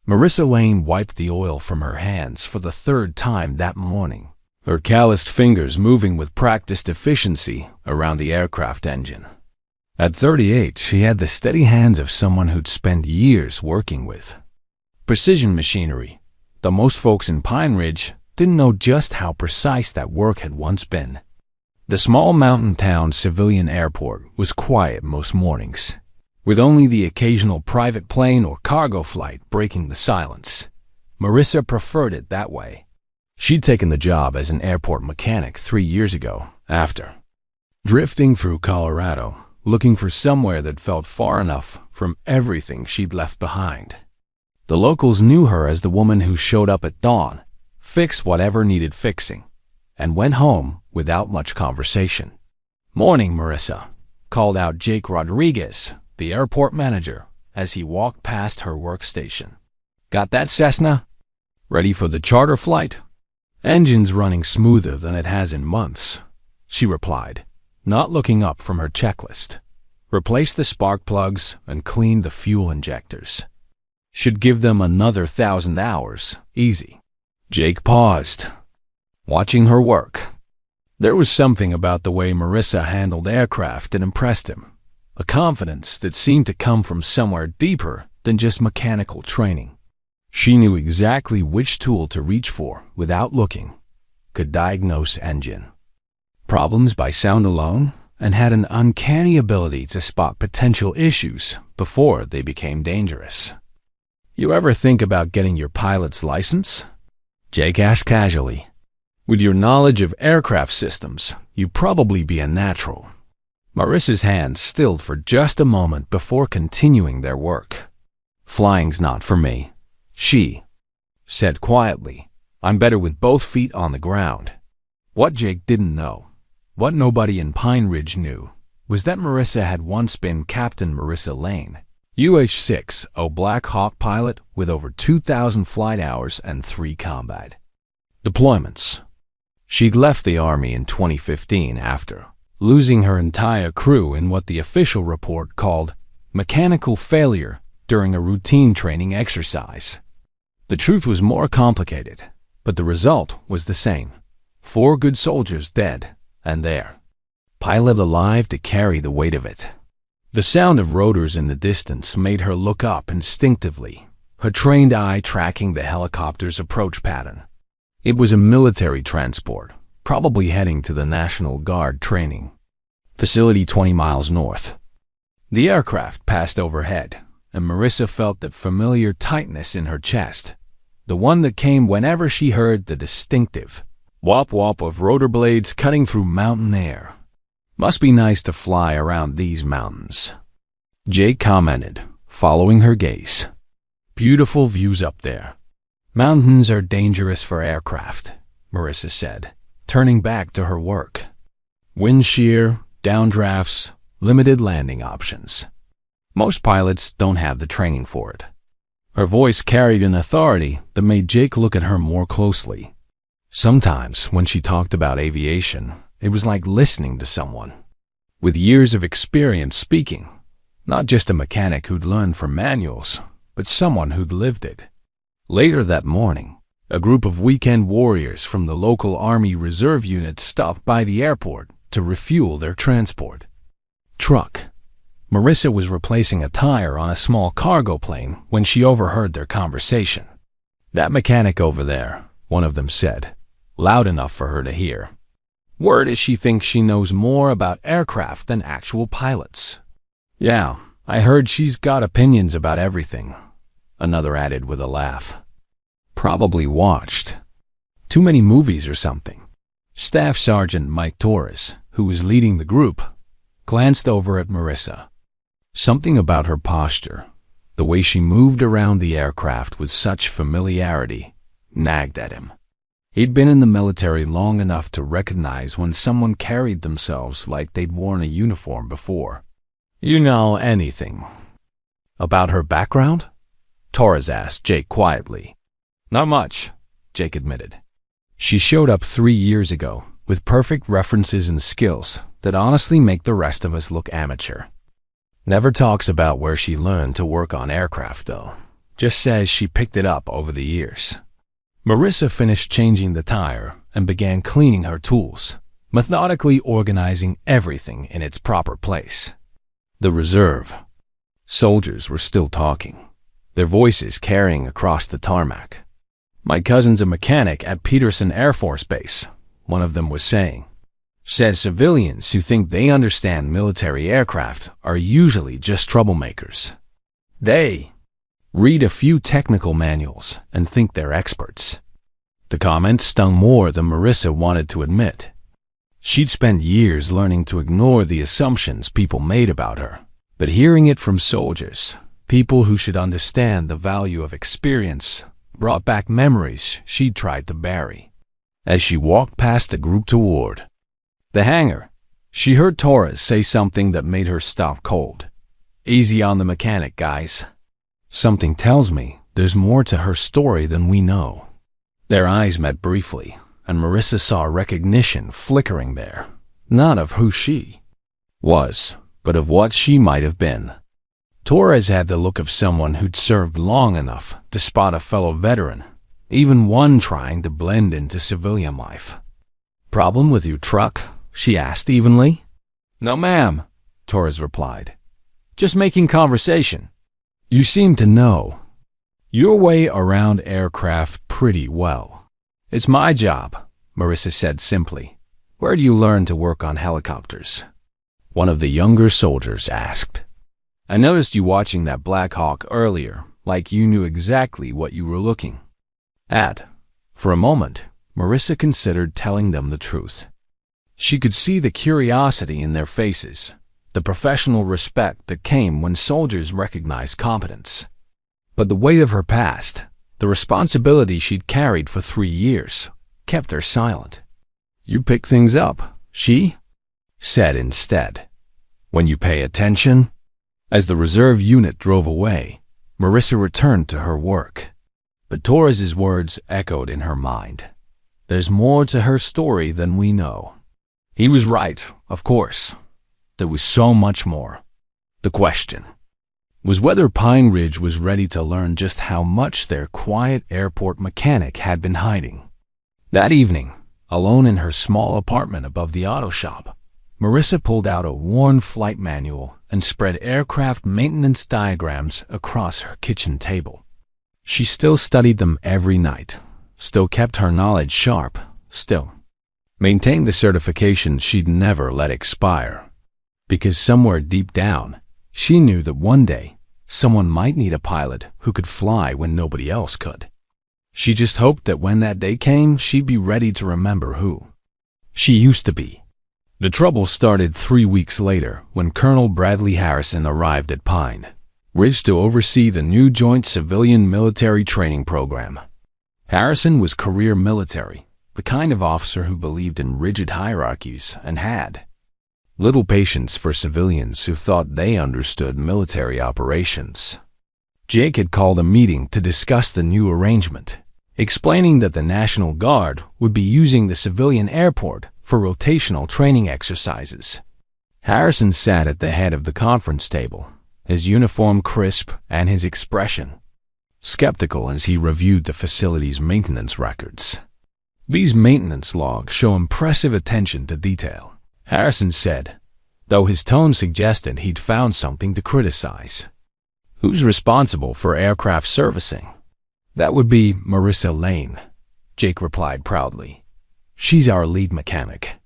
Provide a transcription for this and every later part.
Marissa Lane wiped the oil from her hands for the third time that morning, her calloused fingers moving with practiced efficiency around the aircraft engine. At 38, she had the steady hands of someone who'd spent years working with precision machinery, though most folks in Pine Ridge didn't know just how precise that work had once been. The small mountain town civilian airport was quiet most mornings, with only the occasional private plane or cargo flight breaking the silence. Marissa preferred it that way. She'd taken the job as an airport mechanic 3 years ago, after drifting through Colorado, looking for somewhere that felt far enough from everything she'd left behind. The locals knew her as the woman who showed up at dawn, fixed whatever needed fixing, and went home without much conversation. "Morning, Marissa," called out Jake Rodriguez, the airport manager, as he walked past her workstation. "Got that Cessna? Ready for the charter flight?" "Engine's running smoother than it has in months," she replied, not looking up from her checklist. "Replaced the spark plugs and cleaned the fuel injectors. Should give them another 1,000 hours, easy." Jake paused, watching her work. There was something about the way Marissa handled aircraft that impressed him, a confidence that seemed to come from somewhere deeper than just mechanical training. She knew exactly which tool to reach for without looking, could diagnose engine problems by sound alone, and had an uncanny ability to spot potential issues before they became dangerous. "You ever think about getting your pilot's license?" Jake asked casually. "With your knowledge of aircraft systems, you'd probably be a natural." Marissa's hands stilled for just a moment before continuing their work. "Flying's not for me," she said quietly. "I'm better with both feet on the ground." What Jake didn't know, what nobody in Pine Ridge knew, was that Marissa had once been Captain Marissa Lane, UH-60 Black Hawk pilot with over 2,000 flight hours and 3 combat deployments. She'd left the Army in 2015 after losing her entire crew in what the official report called mechanical failure during a routine training exercise. The truth was more complicated, but the result was the same. 4 good soldiers dead, and their pilot alive to carry the weight of it. The sound of rotors in the distance made her look up instinctively, her trained eye tracking the helicopter's approach pattern. It was a military transport, probably heading to the National Guard training facility 20 miles north. The aircraft passed overhead, and Marissa felt that familiar tightness in her chest, the one that came whenever she heard the distinctive whop-whop of rotor blades cutting through mountain air. "Must be nice to fly around these mountains," Jake commented, following her gaze. "Beautiful views up there." "Mountains are dangerous for aircraft," Marissa said, turning back to her work. "Wind shear, downdrafts, limited landing options. Most pilots don't have the training for it." Her voice carried an authority that made Jake look at her more closely. Sometimes, when she talked about aviation, it was like listening to someone with years of experience speaking, not just a mechanic who'd learned from manuals, but someone who'd lived it. Later that morning, a group of weekend warriors from the local Army Reserve unit stopped by the airport to refuel their transport truck. Marissa was replacing a tire on a small cargo plane when she overheard their conversation. "That mechanic over there," one of them said, loud enough for her to hear. "Word is she thinks she knows more about aircraft than actual pilots." "Yeah, I heard she's got opinions about everything," another added with a laugh. "Probably watched too many movies or something." Staff Sergeant Mike Torres, who was leading the group, glanced over at Marissa. Something about her posture, the way she moved around the aircraft with such familiarity, nagged at him. He'd been in the military long enough to recognize when someone carried themselves like they'd worn a uniform before. "You know anything about her background?" Torres asked Jake quietly. "Not much," Jake admitted. "She showed up 3 years ago with perfect references and skills that honestly make the rest of us look amateur. Never talks about where she learned to work on aircraft, though. just as she picked it up over the years. Marissa finished changing the tire and began cleaning her tools, methodically organizing everything in its proper place. The reserve. Soldiers were still talking, their voices carrying across the tarmac. "My cousin's a mechanic at Peterson Air Force Base," one of them was saying. "Says civilians who think they understand military aircraft are usually just troublemakers. They read a few technical manuals and think they're experts." The comment stung more than Marissa wanted to admit. She'd spent years learning to ignore the assumptions people made about her, but hearing it from soldiers, people who should understand the value of experience, brought back memories she'd tried to bury. As she walked past the group toward the hangar, she heard Torres say something that made her stop cold. "Easy on the mechanic, guys. Something tells me there's more to her story than we know." Their eyes met briefly, and Marissa saw recognition flickering there, not of who she was, but of what she might have been. Torres had the look of someone who'd served long enough to spot a fellow veteran, even one trying to blend into civilian life. "Problem with your truck?" she asked evenly. "No, ma'am," Torres replied. "Just making conversation." "You seem to know your way around aircraft pretty well." "It's my job," Marissa said simply. "Where do you learn to work on helicopters?" One of the younger soldiers asked. "I noticed you watching that Black Hawk earlier, like you knew exactly what you were looking at." For a moment, Marissa considered telling them the truth. She could see the curiosity in their faces, the professional respect that came when soldiers recognized competence. But the weight of her past, the responsibility she'd carried for 3 years, kept her silent. "You pick things up," she said instead, "when you pay attention." As the reserve unit drove away, Marissa returned to her work. But Torres's words echoed in her mind. "There's more to her story than we know." He was right, of course. There was so much more. The question was whether Pine Ridge was ready to learn just how much their quiet airport mechanic had been hiding. That evening, alone in her small apartment above the auto shop, Marissa pulled out a worn flight manual and spread aircraft maintenance diagrams across her kitchen table. She still studied them every night, still kept her knowledge sharp, still maintained the certification she'd never let expire. Because somewhere deep down, she knew that one day, someone might need a pilot who could fly when nobody else could. She just hoped that when that day came, she'd be ready to remember who she used to be. The trouble started 3 weeks later when Colonel Bradley Harrison arrived at Pine Ridge to oversee the new Joint Civilian-Military Training Program. Harrison was career military, the kind of officer who believed in rigid hierarchies and had little patience for civilians who thought they understood military operations. Jake had called a meeting to discuss the new arrangement, explaining that the National Guard would be using the civilian airport for rotational training exercises. Harrison sat at the head of the conference table, his uniform crisp and his expression skeptical as he reviewed the facility's maintenance records. "These maintenance logs show impressive attention to detail," Harrison said, though his tone suggested he'd found something to criticize. "Who's responsible for aircraft servicing?" "That would be Marissa Lane," Jake replied proudly. "She's our lead mechanic.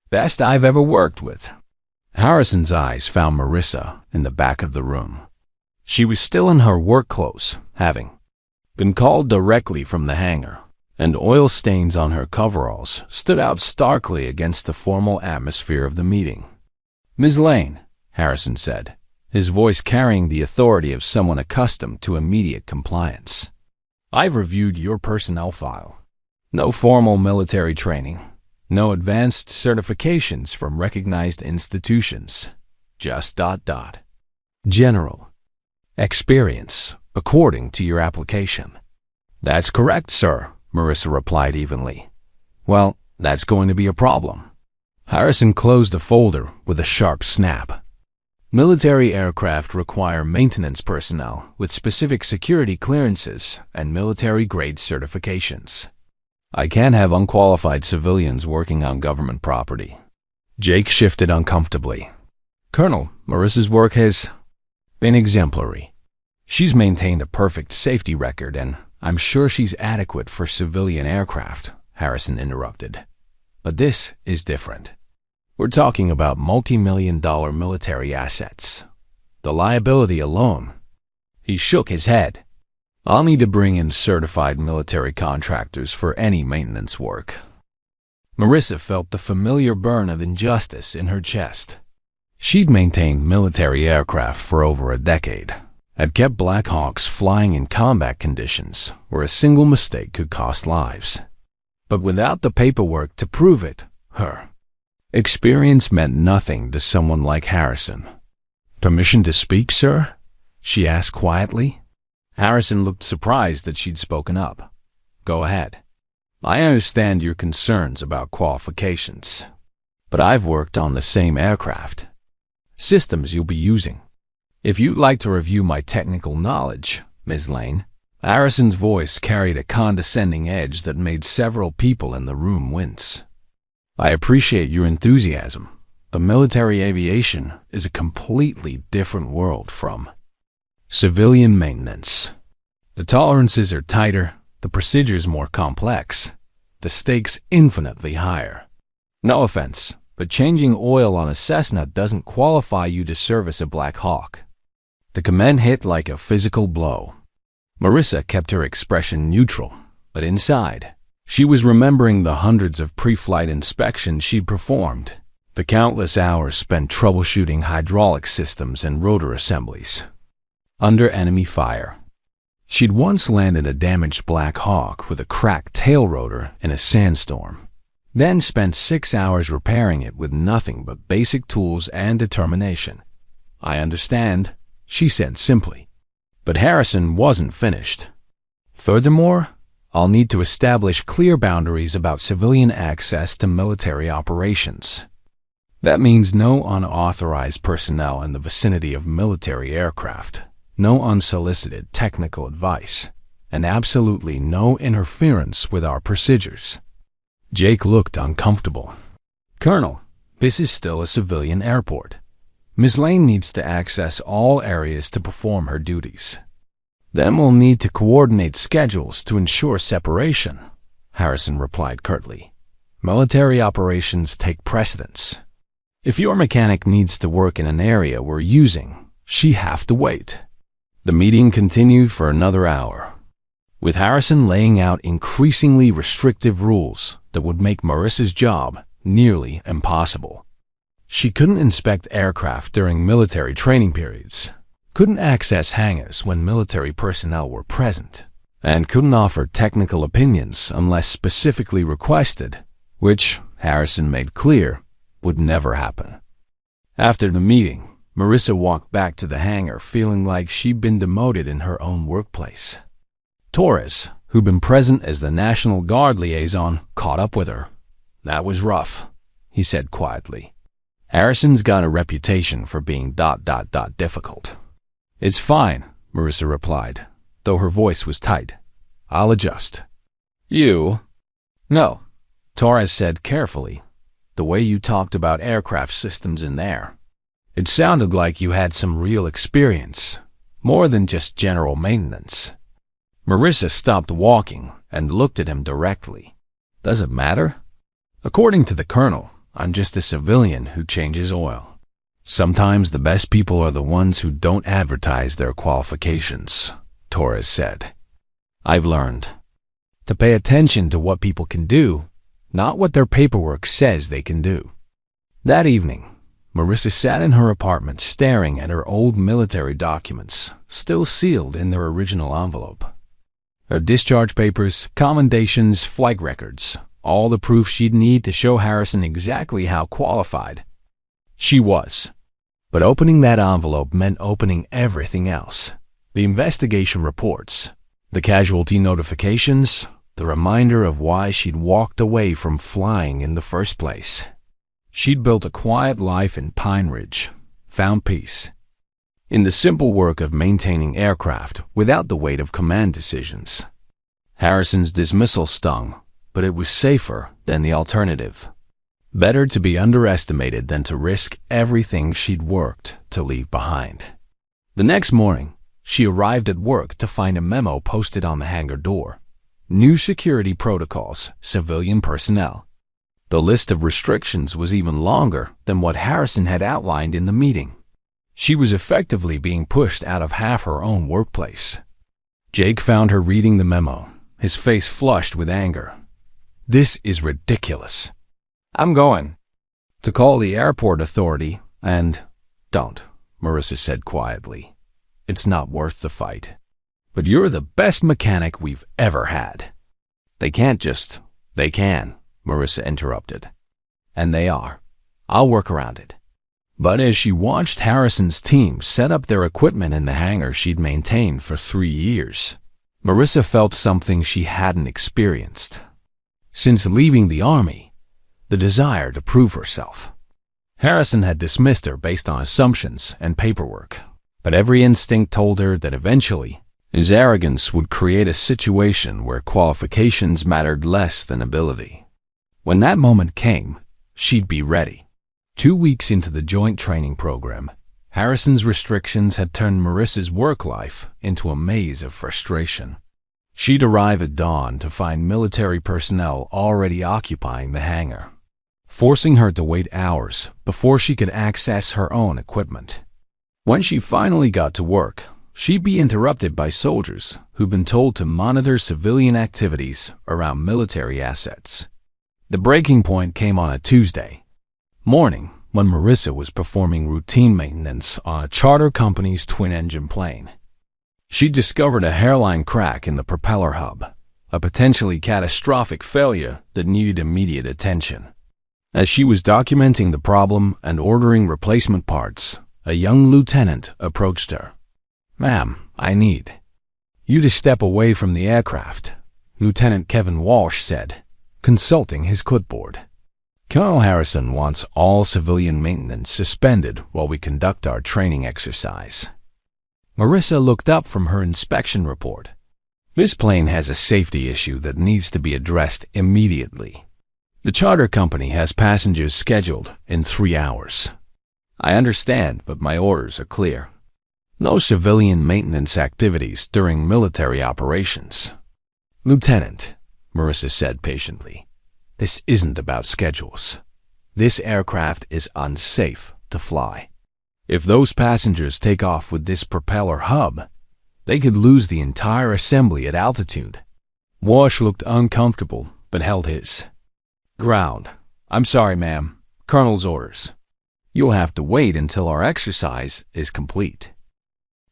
Best I've ever worked with." Harrison's eyes found Marissa in the back of the room. She was still in her work clothes, having been called directly from the hangar, and oil stains on her coveralls stood out starkly against the formal atmosphere of the meeting. "Ms. Lane," Harrison said, his voice carrying the authority of someone accustomed to immediate compliance. "I've reviewed your personnel file. No formal military training, no advanced certifications from recognized institutions, just ... general experience, according to your application." "That's correct, sir," Marissa replied evenly. "Well, that's going to be a problem." Harrison closed the folder with a sharp snap. Military aircraft require maintenance personnel with specific security clearances and military-grade certifications. I can't have unqualified civilians working on government property. Jake shifted uncomfortably. Colonel, Marissa's work has been exemplary. She's maintained a perfect safety record, and I'm sure she's adequate for civilian aircraft, Harrison interrupted. But this is different. We're talking about multi-million-dollar military assets. The liability alone. He shook his head. I'll need to bring in certified military contractors for any maintenance work. Marissa felt the familiar burn of injustice in her chest. She'd maintained military aircraft for over a decade, had kept Black Hawks flying in combat conditions where a single mistake could cost lives. But without the paperwork to prove it, her experience meant nothing to someone like Harrison. "Permission to speak, sir?" she asked quietly. Harrison looked surprised that she'd spoken up. "Go ahead. I understand your concerns about qualifications, but I've worked on the same aircraft. Systems you'll be using. If you'd like to review my technical knowledge, Ms. Lane." Harrison's voice carried a condescending edge that made several people in the room wince. "I appreciate your enthusiasm, but military aviation is a completely different world from civilian maintenance. The tolerances are tighter, the procedures more complex, the stakes infinitely higher. No offense, but changing oil on a Cessna doesn't qualify you to service a Black Hawk." The command hit like a physical blow. Marissa kept her expression neutral, but inside, she was remembering the hundreds of pre-flight inspections she'd performed, the countless hours spent troubleshooting hydraulic systems and rotor assemblies under enemy fire. She'd once landed a damaged Black Hawk with a cracked tail rotor in a sandstorm, then spent 6 hours repairing it with nothing but basic tools and determination. "I understand," she said simply. But Harrison wasn't finished. "Furthermore, I'll need to establish clear boundaries about civilian access to military operations. That means no unauthorized personnel in the vicinity of military aircraft, no unsolicited technical advice, and absolutely no interference with our procedures." Jake looked uncomfortable. "Colonel, this is still a civilian airport. Ms. Lane needs to access all areas to perform her duties. Then we'll need to coordinate schedules to ensure separation," Harrison replied curtly. "Military operations take precedence. If your mechanic needs to work in an area we're using, she have to wait." The meeting continued for another hour, with Harrison laying out increasingly restrictive rules that would make Marissa's job nearly impossible. She couldn't inspect aircraft during military training periods, couldn't access hangars when military personnel were present, and couldn't offer technical opinions unless specifically requested, which, Harrison made clear, would never happen. After the meeting, Marissa walked back to the hangar feeling like she'd been demoted in her own workplace. Torres, who'd been present as the National Guard liaison, caught up with her. "That was rough," he said quietly. "Harrison's got a reputation for being ... difficult." "It's fine," Marissa replied, though her voice was tight. "I'll adjust." "You?" "No," Torres said carefully. "The way you talked about aircraft systems in there, it sounded like you had some real experience, more than just general maintenance." Marissa stopped walking and looked at him directly. "Does it matter?" "According to the colonel, I'm just a civilian who changes oil. Sometimes the best people are the ones who don't advertise their qualifications," Torres said. "I've learned to pay attention to what people can do, not what their paperwork says they can do." That evening, Marissa sat in her apartment staring at her old military documents, still sealed in their original envelope. Her discharge papers, commendations, flight records, all the proof she'd need to show Harrison exactly how qualified she was. But opening that envelope meant opening everything else. The investigation reports, the casualty notifications, the reminder of why she'd walked away from flying in the first place. She'd built a quiet life in Pine Ridge, found peace in the simple work of maintaining aircraft without the weight of command decisions. Harrison's dismissal stung, but it was safer than the alternative. Better to be underestimated than to risk everything she'd worked to leave behind. The next morning, she arrived at work to find a memo posted on the hangar door. New security protocols, civilian personnel. The list of restrictions was even longer than what Harrison had outlined in the meeting. She was effectively being pushed out of half her own workplace. Jake found her reading the memo, his face flushed with anger. This is ridiculous. I'm going to call the airport authority and... Don't, Marissa said quietly. It's not worth the fight. But you're the best mechanic we've ever had. They can't just... They can, Marissa interrupted. And they are. I'll work around it. But as she watched Harrison's team set up their equipment in the hangar she'd maintained for 3 years, Marissa felt something she hadn't experienced since leaving the Army, the desire to prove herself. Harrison had dismissed her based on assumptions and paperwork, but every instinct told her that eventually his arrogance would create a situation where qualifications mattered less than ability. When that moment came, she'd be ready. 2 weeks into the joint training program, Harrison's restrictions had turned Marissa's work life into a maze of frustration. She'd arrive at dawn to find military personnel already occupying the hangar, forcing her to wait hours before she could access her own equipment. When she finally got to work, she'd be interrupted by soldiers who'd been told to monitor civilian activities around military assets. The breaking point came on a Tuesday morning when Marissa was performing routine maintenance on a charter company's twin-engine plane. She discovered a hairline crack in the propeller hub, a potentially catastrophic failure that needed immediate attention. As she was documenting the problem and ordering replacement parts, a young lieutenant approached her. "Ma'am, I need you to step away from the aircraft," Lieutenant Kevin Walsh said, consulting his clipboard. "Colonel Harrison wants all civilian maintenance suspended while we conduct our training exercise." Marissa looked up from her inspection report. "This plane has a safety issue that needs to be addressed immediately. The charter company has passengers scheduled in 3 hours. I understand, but my orders are clear. No civilian maintenance activities during military operations." "Lieutenant," Marissa said patiently, "this isn't about schedules. This aircraft is unsafe to fly. If those passengers take off with this propeller hub, they could lose the entire assembly at altitude." Walsh looked uncomfortable, but held his ground. "I'm sorry, ma'am. Colonel's orders. You'll have to wait until our exercise is complete."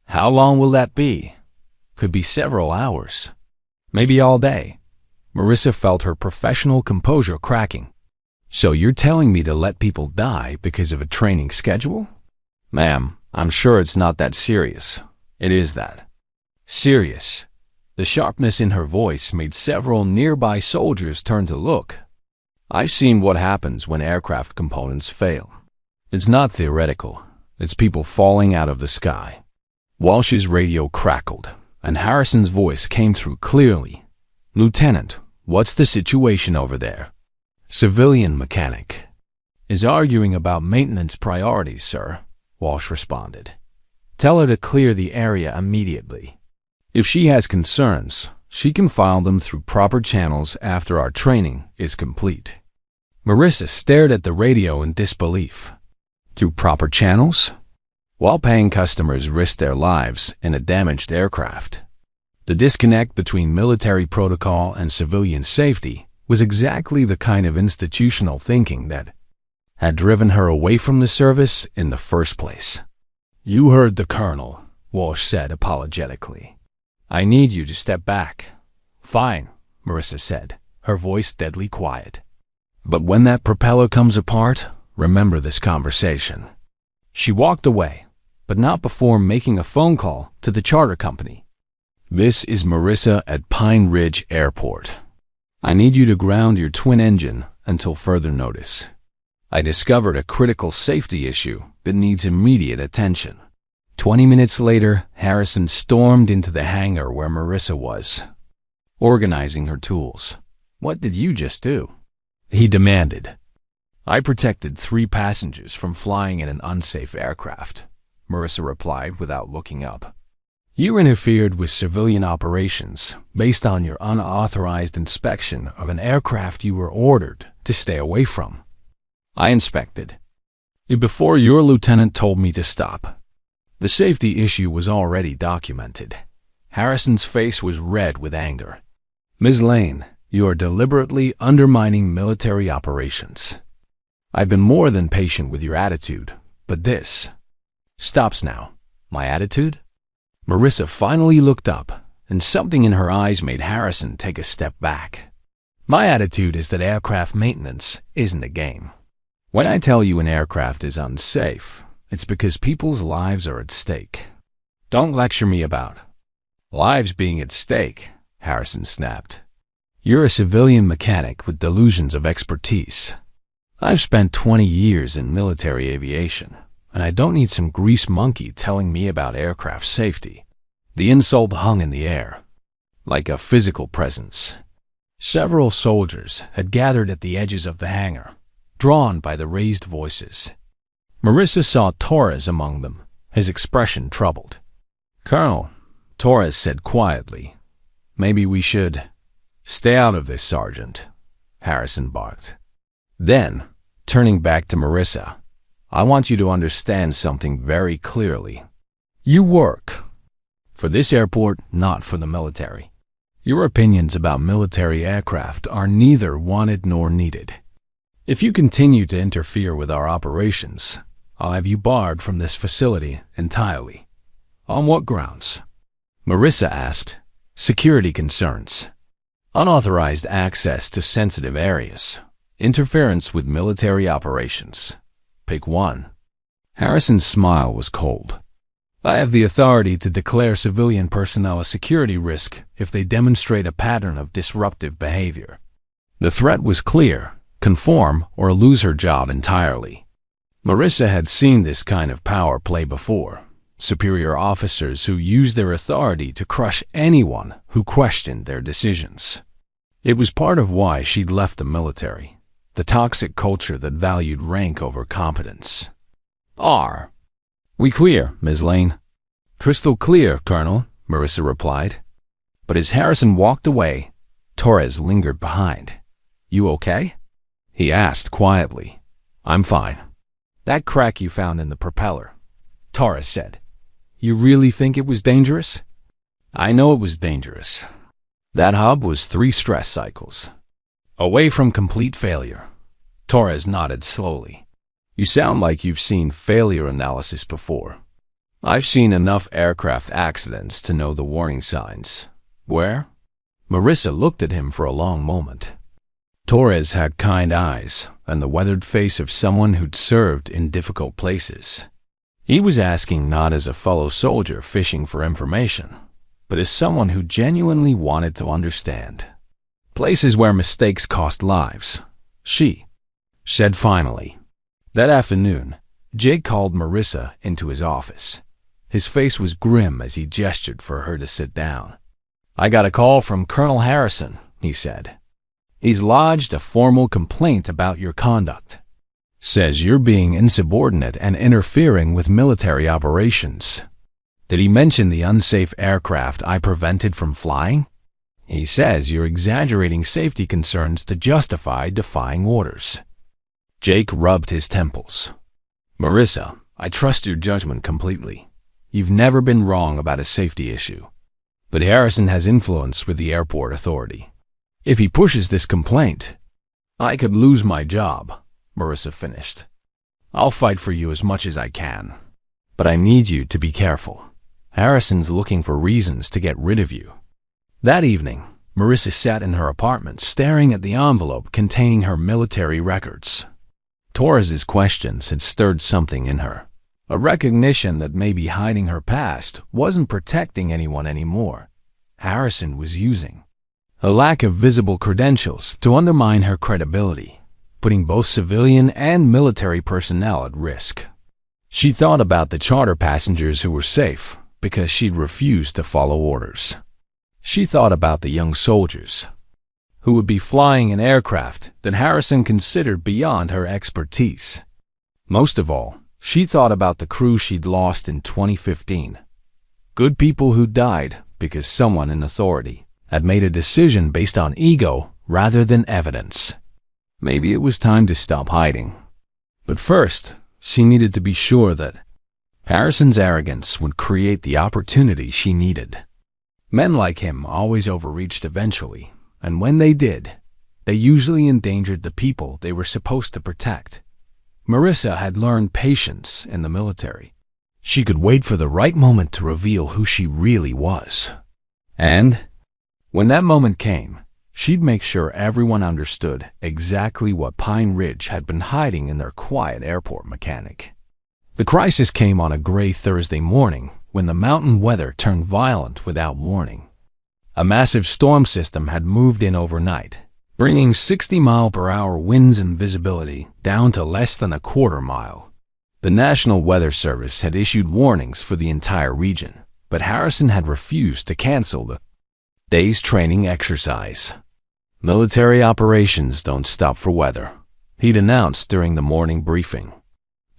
"How long will that be?" "Could be several hours. Maybe all day." Marissa felt her professional composure cracking. "So you're telling me to let people die because of a training schedule?" "Ma'am, I'm sure it's not that serious." "It is that." "Serious?" The sharpness in her voice made several nearby soldiers turn to look. "I've seen what happens when aircraft components fail. It's not theoretical. It's people falling out of the sky." Walsh's radio crackled, and Harrison's voice came through clearly. "Lieutenant, what's the situation over there?" "Civilian mechanic is arguing about maintenance priorities, sir," Walsh responded. "Tell her to clear the area immediately. If she has concerns, she can file them through proper channels after our training is complete." Marissa stared at the radio in disbelief. Through proper channels? While paying customers risked their lives in a damaged aircraft. The disconnect between military protocol and civilian safety was exactly the kind of institutional thinking that had driven her away from the service in the first place. "You heard the colonel," Walsh said apologetically. "I need you to step back." "Fine," Marissa said, her voice deadly quiet. "But when that propeller comes apart, remember this conversation." She walked away, but not before making a phone call to the charter company. "This is Marissa at Pine Ridge Airport. I need you to ground your twin engine until further notice. I discovered a critical safety issue that needs immediate attention." 20 minutes later, Harrison stormed into the hangar where Marissa was, organizing her tools. "What did you just do?" he demanded. "I protected 3 passengers from flying in an unsafe aircraft," Marissa replied without looking up. "You interfered with civilian operations based on your unauthorized inspection of an aircraft you were ordered to stay away from. I inspected it before your lieutenant told me to stop." The safety issue was already documented. Harrison's face was red with anger. "Ms. Lane, you are deliberately undermining military operations. I've been more than patient with your attitude, but this stops now." "My attitude?" Marissa finally looked up, and something in her eyes made Harrison take a step back. "My attitude is that aircraft maintenance isn't a game. When I tell you an aircraft is unsafe, it's because people's lives are at stake. Don't lecture me about lives being at stake," Harrison snapped. "You're a civilian mechanic with delusions of expertise. I've spent 20 years in military aviation, and I don't need some grease monkey telling me about aircraft safety." The insult hung in the air, like a physical presence. Several soldiers had gathered at the edges of the hangar, drawn by the raised voices. Marissa saw Torres among them, his expression troubled. "Colonel," Torres said quietly, "maybe we should—" "Stay out of this, Sergeant," Harrison barked. Then, turning back to Marissa, "I want you to understand something very clearly. You work for this airport, not for the military. Your opinions about military aircraft are neither wanted nor needed. If you continue to interfere with our operations, I'll have you barred from this facility entirely." "On what grounds?" Marissa asked. "Security concerns, unauthorized access to sensitive areas, interference with military operations. Pick one." Harrison's smile was cold. "I have the authority to declare civilian personnel a security risk if they demonstrate a pattern of disruptive behavior." The threat was clear: conform or lose her job entirely. Marissa had seen this kind of power play before. Superior officers who used their authority to crush anyone who questioned their decisions. It was part of why she'd left the military, the toxic culture that valued rank over competence. "Are we clear, Ms. Lane?" "Crystal clear, Colonel," Marissa replied. But as Harrison walked away, Torres lingered behind. "You okay?" he asked quietly. "I'm fine." "That crack you found in the propeller," Torres said. "You really think it was dangerous?" "I know it was dangerous. That hub was 3 stress cycles away from complete failure." Torres nodded slowly. "You sound like you've seen failure analysis before." "I've seen enough aircraft accidents to know the warning signs." "Where?" Marissa looked at him for a long moment. Torres had kind eyes and the weathered face of someone who'd served in difficult places. He was asking not as a fellow soldier fishing for information, but as someone who genuinely wanted to understand. "Places where mistakes cost lives," she said finally. That afternoon, Jake called Marissa into his office. His face was grim as he gestured for her to sit down. "I got a call from Colonel Harrison," he said. "He's lodged a formal complaint about your conduct. Says you're being insubordinate and interfering with military operations." "Did he mention the unsafe aircraft I prevented from flying?" "He says you're exaggerating safety concerns to justify defying orders." Jake rubbed his temples. "Marissa, I trust your judgment completely. You've never been wrong about a safety issue. But Harrison has influence with the airport authority. If he pushes this complaint, I could lose my job," Marissa finished. "I'll fight for you as much as I can. But I need you to be careful. Harrison's looking for reasons to get rid of you." That evening, Marissa sat in her apartment staring at the envelope containing her military records. Torres's questions had stirred something in her. A recognition that maybe hiding her past wasn't protecting anyone anymore. Harrison was using a lack of visible credentials to undermine her credibility, putting both civilian and military personnel at risk. She thought about the charter passengers who were safe because she'd refused to follow orders. She thought about the young soldiers who would be flying an aircraft that Harrison considered beyond her expertise. Most of all, she thought about the crew she'd lost in 2015. Good people who died because someone in authority had made a decision based on ego rather than evidence. Maybe it was time to stop hiding. But first, she needed to be sure that Harrison's arrogance would create the opportunity she needed. Men like him always overreached eventually, and when they did, they usually endangered the people they were supposed to protect. Marissa had learned patience in the military. She could wait for the right moment to reveal who she really was. And when that moment came, she'd make sure everyone understood exactly what Pine Ridge had been hiding in their quiet airport mechanic. The crisis came on a gray Thursday morning when the mountain weather turned violent without warning. A massive storm system had moved in overnight, bringing 60-mile-per-hour winds and visibility down to less than a quarter mile. The National Weather Service had issued warnings for the entire region, but Harrison had refused to cancel the day's training exercise. Military operations don't stop for weather, he'd announced during the morning briefing.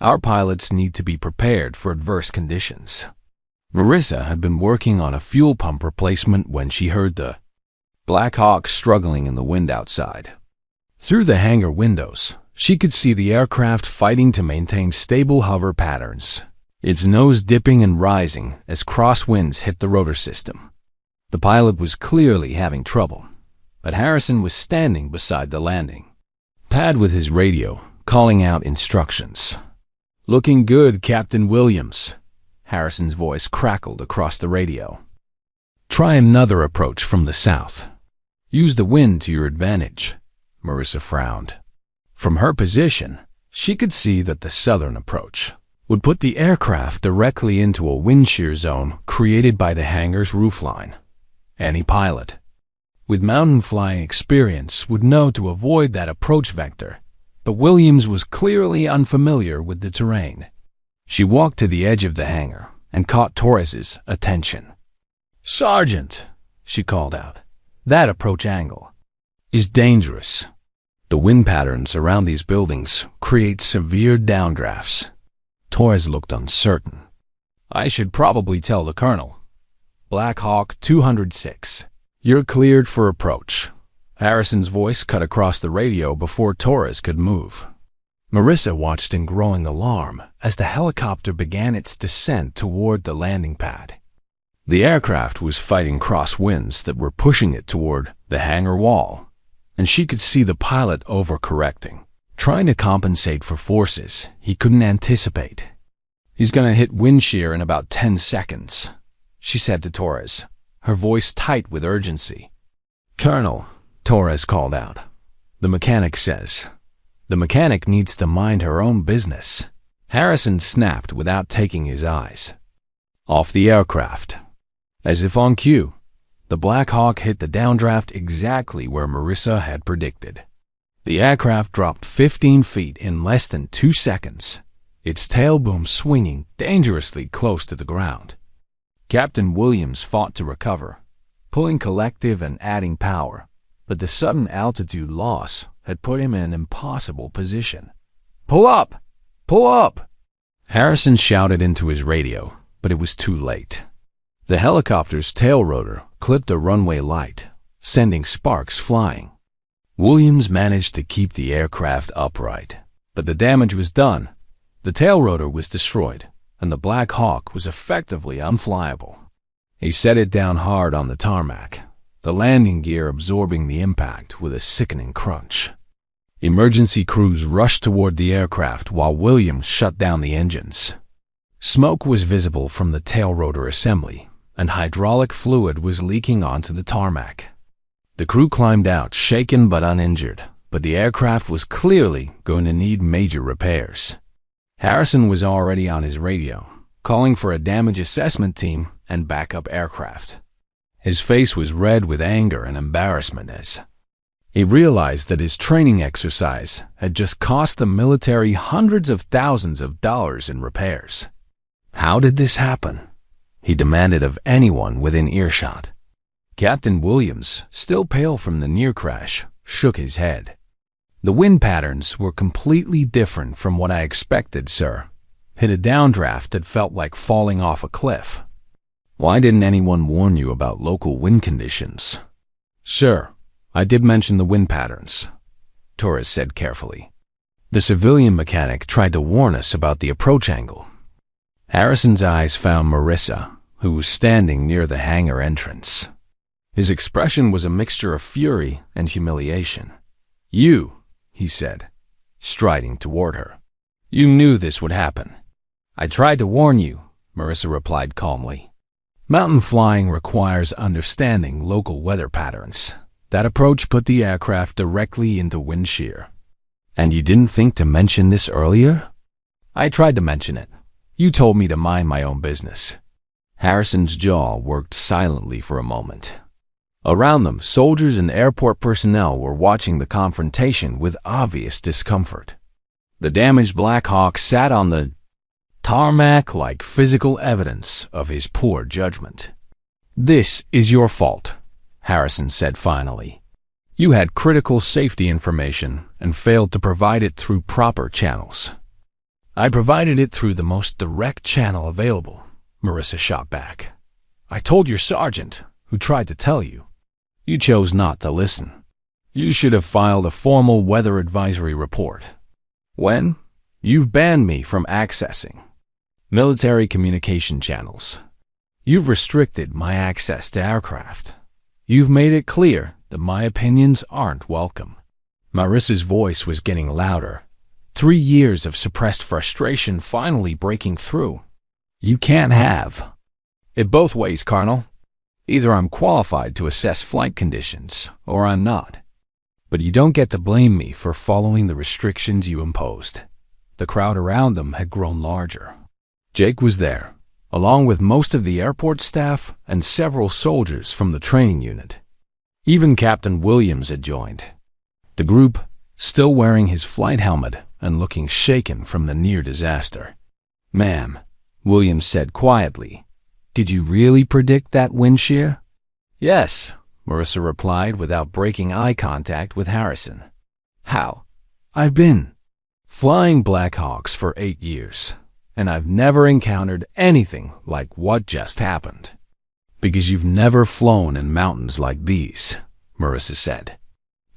Our pilots need to be prepared for adverse conditions. Marissa had been working on a fuel pump replacement when she heard the Black Hawk struggling in the wind outside. Through the hangar windows, she could see the aircraft fighting to maintain stable hover patterns, its nose dipping and rising as crosswinds hit the rotor system. The pilot was clearly having trouble, but Harrison was standing beside the landing pad with his radio, calling out instructions. "Looking good, Captain Williams," Harrison's voice crackled across the radio. "Try another approach from the south. Use the wind to your advantage," Marissa frowned. From her position, she could see that the southern approach would put the aircraft directly into a wind shear zone created by the hangar's roofline. Any pilot with mountain flying experience would know to avoid that approach vector, but Williams was clearly unfamiliar with the terrain. She walked to the edge of the hangar and caught Torres's attention. "Sergeant," she called out, "that approach angle is dangerous. The wind patterns around these buildings create severe downdrafts." Torres looked uncertain. "I should probably tell the colonel. Black Hawk 206. You're cleared for approach." Harrison's voice cut across the radio before Torres could move. Marissa watched in growing alarm as the helicopter began its descent toward the landing pad. The aircraft was fighting crosswinds that were pushing it toward the hangar wall, and she could see the pilot overcorrecting, trying to compensate for forces he couldn't anticipate. "He's gonna hit wind shear in about 10 seconds, she said to Torres, her voice tight with urgency. "Colonel," Torres called out, "the mechanic says." "The mechanic needs to mind her own business." Harrison snapped without taking his eyes off the aircraft. As if on cue, the Black Hawk hit the downdraft exactly where Marissa had predicted. The aircraft dropped 15 feet in less than 2 seconds, its tail boom swinging dangerously close to the ground. Captain Williams fought to recover, pulling collective and adding power, but the sudden altitude loss had put him in an impossible position. "Pull up! Pull up!" Harrison shouted into his radio, but it was too late. The helicopter's tail rotor clipped a runway light, sending sparks flying. Williams managed to keep the aircraft upright, but the damage was done. The tail rotor was destroyed, and the Black Hawk was effectively unflyable. He set it down hard on the tarmac, the landing gear absorbing the impact with a sickening crunch. Emergency crews rushed toward the aircraft while Williams shut down the engines. Smoke was visible from the tail rotor assembly, and hydraulic fluid was leaking onto the tarmac. The crew climbed out, shaken but uninjured, but the aircraft was clearly going to need major repairs. Harrison was already on his radio, calling for a damage assessment team and backup aircraft. His face was red with anger and embarrassment as He realized that his training exercise had just cost the military hundreds of thousands of dollars in repairs. How did this happen? He demanded of anyone within earshot. Captain Williams, still pale from the near crash, shook his head. The wind patterns were completely different from what I expected, sir. Hit a downdraft that felt like falling off a cliff. Why didn't anyone warn you about local wind conditions? Sir, I did mention the wind patterns, Torres said carefully. The civilian mechanic tried to warn us about the approach angle. Harrison's eyes found Marissa, who was standing near the hangar entrance. His expression was a mixture of fury and humiliation. You, he said, striding toward her. You knew this would happen. I tried to warn you, Marissa replied calmly. Mountain flying requires understanding local weather patterns. That approach put the aircraft directly into wind shear. And you didn't think to mention this earlier? I tried to mention it. You told me to mind my own business. Harrison's jaw worked silently for a moment. Around them, soldiers and airport personnel were watching the confrontation with obvious discomfort. The damaged Black Hawk sat on the tarmac like physical evidence of his poor judgment. This is your fault, Harrison said finally. You had critical safety information and failed to provide it through proper channels. I provided it through the most direct channel available, Marissa shot back. I told your sergeant, who tried to tell you. You chose not to listen. You should have filed a formal weather advisory report. When? You've banned me from accessing military communication channels. You've restricted my access to aircraft. You've made it clear that my opinions aren't welcome. Marissa's voice was getting louder. 3 years of suppressed frustration finally breaking through. You can't have it both ways, Colonel. Either I'm qualified to assess flight conditions, or I'm not. But you don't get to blame me for following the restrictions you imposed. The crowd around them had grown larger. Jake was there, along with most of the airport staff and several soldiers from the training unit. Even Captain Williams had joined. The group, still wearing his flight helmet and looking shaken from the near disaster. Ma'am, Williams said quietly, did you really predict that wind shear? Yes, Marissa replied without breaking eye contact with Harrison. How? I've been flying Black Hawks for 8 years, and I've never encountered anything like what just happened. Because you've never flown in mountains like these, Marissa said.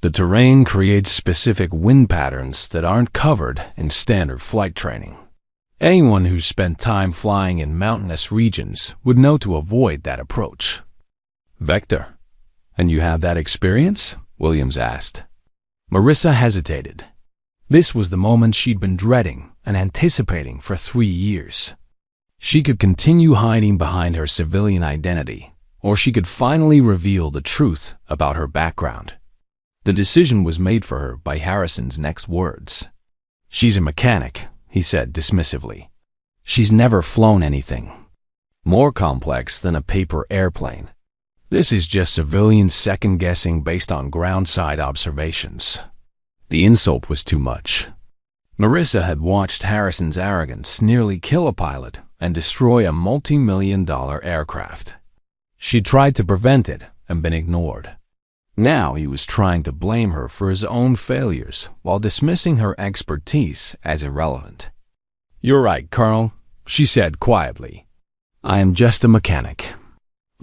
The terrain creates specific wind patterns that aren't covered in standard flight training. Anyone who's spent time flying in mountainous regions would know to avoid that approach. Vector, and you have that experience? Williams asked. Marissa hesitated. This was the moment she'd been dreading and anticipating for 3 years. She could continue hiding behind her civilian identity, or she could finally reveal the truth about her background. The decision was made for her by Harrison's next words. She's a mechanic, he said dismissively. She's never flown anything more complex than a paper airplane. This is just civilian second-guessing based on ground-side observations. The insult was too much. Marissa had watched Harrison's arrogance nearly kill a pilot and destroy a multi-million-dollar aircraft. She tried to prevent it and been ignored. Now he was trying to blame her for his own failures while dismissing her expertise as irrelevant. You're right, Colonel, she said quietly. I am just a mechanic.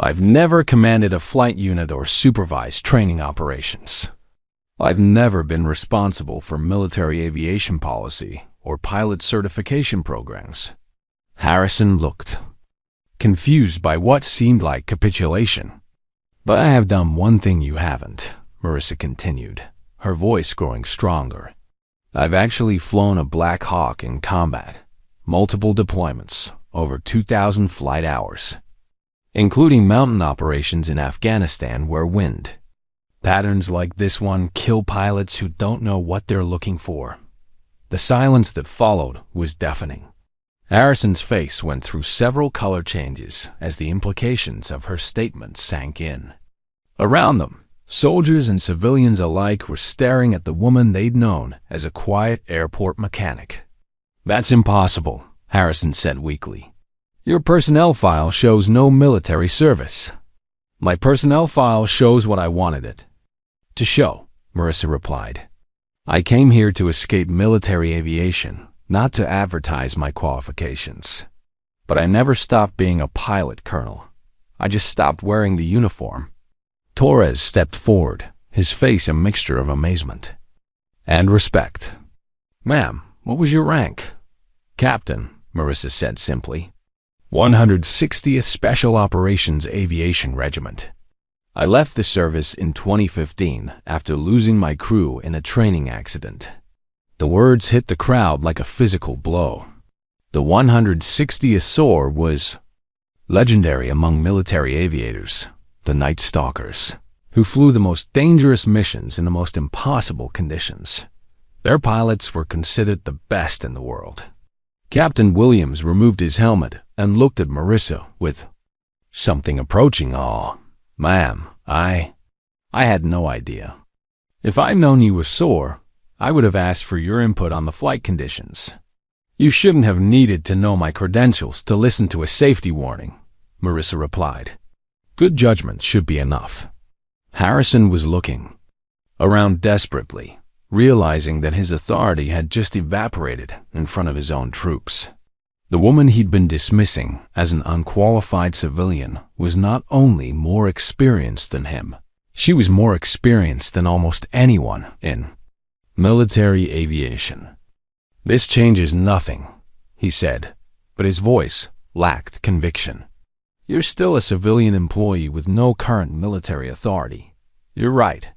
I've never commanded a flight unit or supervised training operations. I've never been responsible for military aviation policy or pilot certification programs. Harrison looked, confused by what seemed like capitulation. But I have done one thing you haven't, Marissa continued, her voice growing stronger. I've actually flown a Black Hawk in combat, multiple deployments, over 2,000 flight hours, including mountain operations in Afghanistan where wind patterns like this one kill pilots who don't know what they're looking for. The silence that followed was deafening. Harrison's face went through several color changes as the implications of her statement sank in. Around them, Soldiers and civilians alike were staring at the woman they'd known as a quiet airport mechanic. "That's impossible," Harrison said weakly. "Your personnel file shows no military service." "My personnel file shows what I wanted it to show," Marissa replied. "I came here to escape military aviation, not to advertise my qualifications. But I never stopped being a pilot, Colonel. I just stopped wearing the uniform." Torres stepped forward, his face a mixture of amazement and respect. "Ma'am, what was your rank?" "Captain," Marissa said simply. 160th Special Operations Aviation Regiment. I left the service in 2015 after losing my crew in a training accident. The words hit the crowd like a physical blow. The 160th SOAR was legendary among military aviators, the Night Stalkers, who flew the most dangerous missions in the most impossible conditions. Their pilots were considered the best in the world. Captain Williams removed his helmet and looked at Marissa with something approaching awe. "Ma'am, I had no idea. If I'd known you were SOAR, I would have asked for your input on the flight conditions. You shouldn't have needed to know my credentials to listen to a safety warning," Marissa replied. "Good judgment should be enough." Harrison was looking around desperately, realizing that his authority had just evaporated in front of his own troops. The woman he'd been dismissing as an unqualified civilian was not only more experienced than him, she was more experienced than almost anyone in military aviation. "This changes nothing," he said, but his voice lacked conviction. "You're still a civilian employee with no current military authority." "You're right,"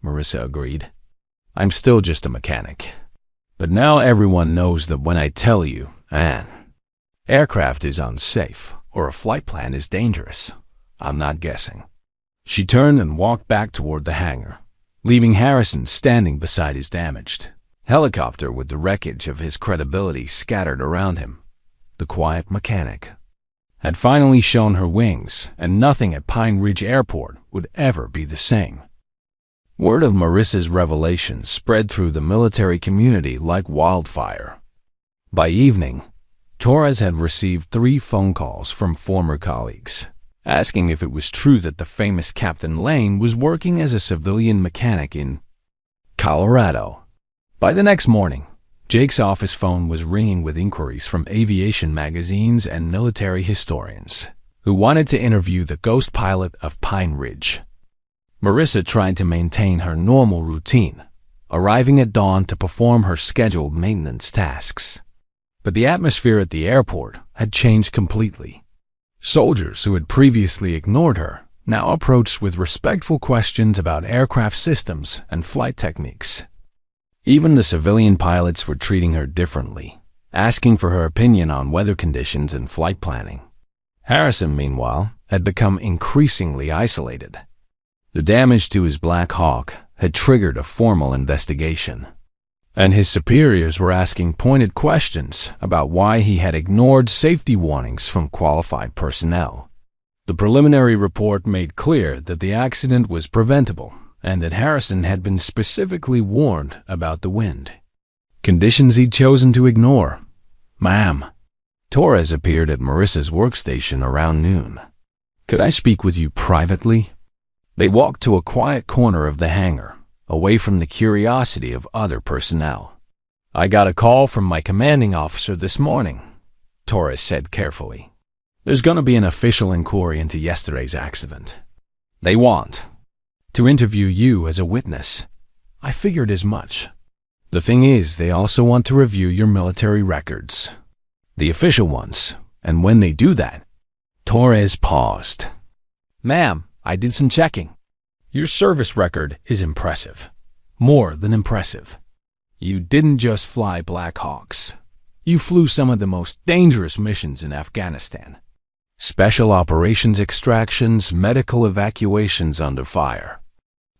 Marissa agreed. "I'm still just a mechanic. But now everyone knows that when I tell you an aircraft is unsafe or a flight plan is dangerous, I'm not guessing." She turned and walked back toward the hangar, leaving Harrison standing beside his damaged helicopter with the wreckage of his credibility scattered around him. The quiet mechanic had finally shown her wings, and nothing at Pine Ridge Airport would ever be the same. Word of Marissa's revelation spread through the military community like wildfire. By evening, Torres had received 3 phone calls from former colleagues, asking if it was true that the famous Captain Lane was working as a civilian mechanic in Colorado. By the next morning, Jake's office phone was ringing with inquiries from aviation magazines and military historians who wanted to interview the ghost pilot of Pine Ridge. Marissa tried to maintain her normal routine, arriving at dawn to perform her scheduled maintenance tasks. But the atmosphere at the airport had changed completely. Soldiers who had previously ignored her now approached with respectful questions about aircraft systems and flight techniques. Even the civilian pilots were treating her differently, asking for her opinion on weather conditions and flight planning. Harrison, meanwhile, had become increasingly isolated. The damage to his Black Hawk had triggered a formal investigation, and his superiors were asking pointed questions about why he had ignored safety warnings from qualified personnel. The preliminary report made clear that the accident was preventable and that Harrison had been specifically warned about the wind conditions he'd chosen to ignore. "Ma'am." Torres appeared at Marissa's workstation around noon. "Could I speak with you privately?" They walked to a quiet corner of the hangar, away from the curiosity of other personnel. "I got a call from my commanding officer this morning," Torres said carefully. "There's going to be an official inquiry into yesterday's accident. They want to interview you as a witness." "I figured as much. The thing is, they also want to review your military records. The official ones. And when they do that..." Torres paused. "Ma'am, I did some checking. Your service record is impressive. More than impressive. You didn't just fly Black Hawks. You flew some of the most dangerous missions in Afghanistan. Special operations extractions, medical evacuations under fire,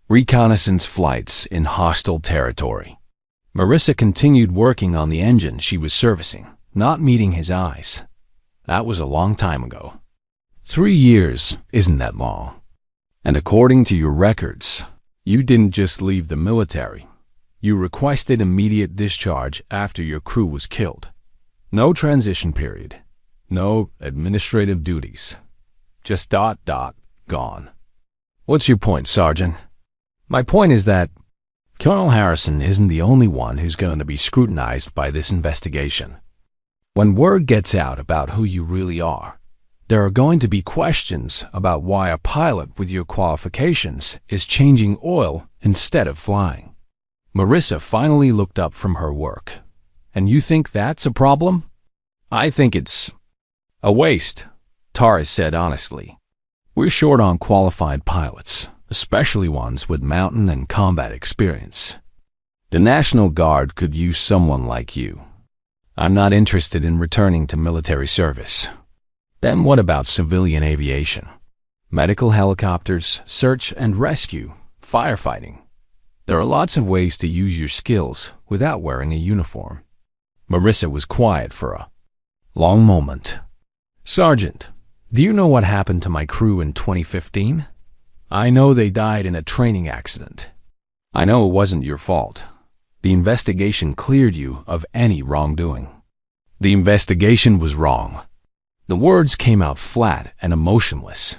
reconnaissance flights in hostile territory." Marissa continued working on the engine she was servicing, not meeting his eyes. "That was a long time ago. 3 years isn't that long. And according to your records, You didn't just leave the military. You requested immediate discharge after your crew was killed. No transition period. No administrative duties. Just ... gone. What's your point, Sergeant? My point is that Colonel Harrison isn't the only one who's going to be scrutinized by this investigation. When word gets out about who you really are, there are going to be questions about why a pilot with your qualifications is changing oil instead of flying. Marissa finally looked up from her work. And you think that's a problem? I think it's a waste, Torres said honestly. We're short on qualified pilots, especially ones with mountain and combat experience. The National Guard could use someone like you. I'm not interested in returning to military service. Then what about civilian aviation? Medical helicopters, search and rescue, firefighting. There are lots of ways to use your skills without wearing a uniform. Marissa was quiet for a long moment. Sergeant, do you know what happened to my crew in 2015? I know they died in a training accident. I know it wasn't your fault. The investigation cleared you of any wrongdoing. The investigation was wrong. The words came out flat and emotionless.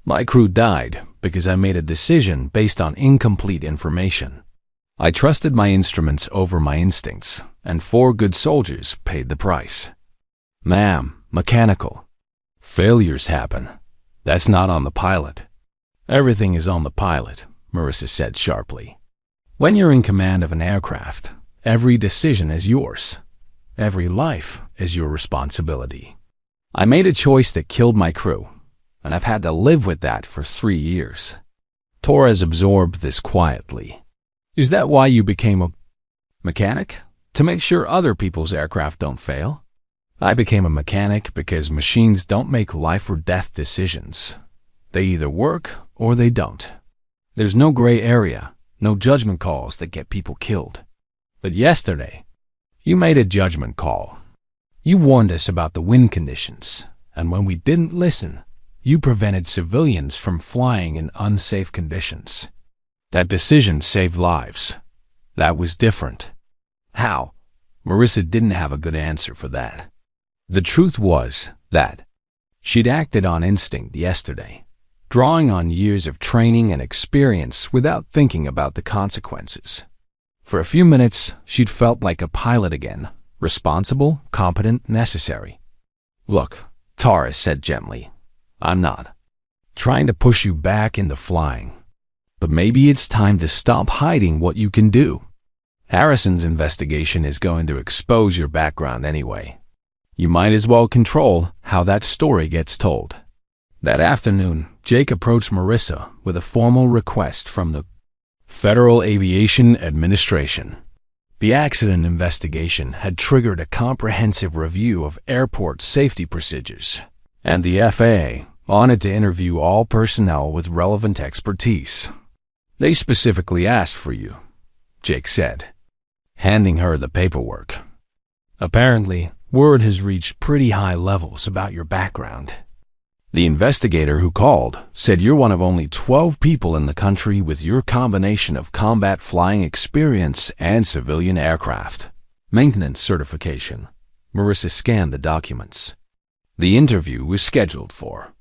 My crew died because I made a decision based on incomplete information. I trusted my instruments over my instincts, and 4 good soldiers paid the price. Ma'am, mechanical. Failures happen. That's not on the pilot. Everything is on the pilot, Marissa said sharply. When you're in command of an aircraft, every decision is yours. Every life is your responsibility. I made a choice that killed my crew, and I've had to live with that for 3 years. Torres absorbed this quietly. Is that why you became a mechanic? To make sure other people's aircraft don't fail? I became a mechanic because machines don't make life or death decisions. They either work or they don't. There's no gray area, no judgment calls that get people killed. But yesterday, you made a judgment call. You warned us about the wind conditions, and when we didn't listen, you prevented civilians from flying in unsafe conditions. That decision saved lives. That was different. How? Marissa didn't have a good answer for that. The truth was that she'd acted on instinct yesterday, drawing on years of training and experience without thinking about the consequences. For a few minutes, she'd felt like a pilot again, responsible, competent, necessary. Look, Torres said gently, I'm not trying to push you back into flying. But maybe it's time to stop hiding what you can do. Harrison's investigation is going to expose your background anyway. You might as well control how that story gets told. That afternoon, Jake approached Marissa with a formal request from the Federal Aviation Administration. The accident investigation had triggered a comprehensive review of airport safety procedures, and the FAA wanted to interview all personnel with relevant expertise. They specifically asked for you, Jake said, handing her the paperwork. Apparently, word has reached pretty high levels about your background. The investigator who called said you're one of only 12 people in the country with your combination of combat flying experience and civilian aircraft maintenance certification. Marissa scanned the documents. The interview was scheduled for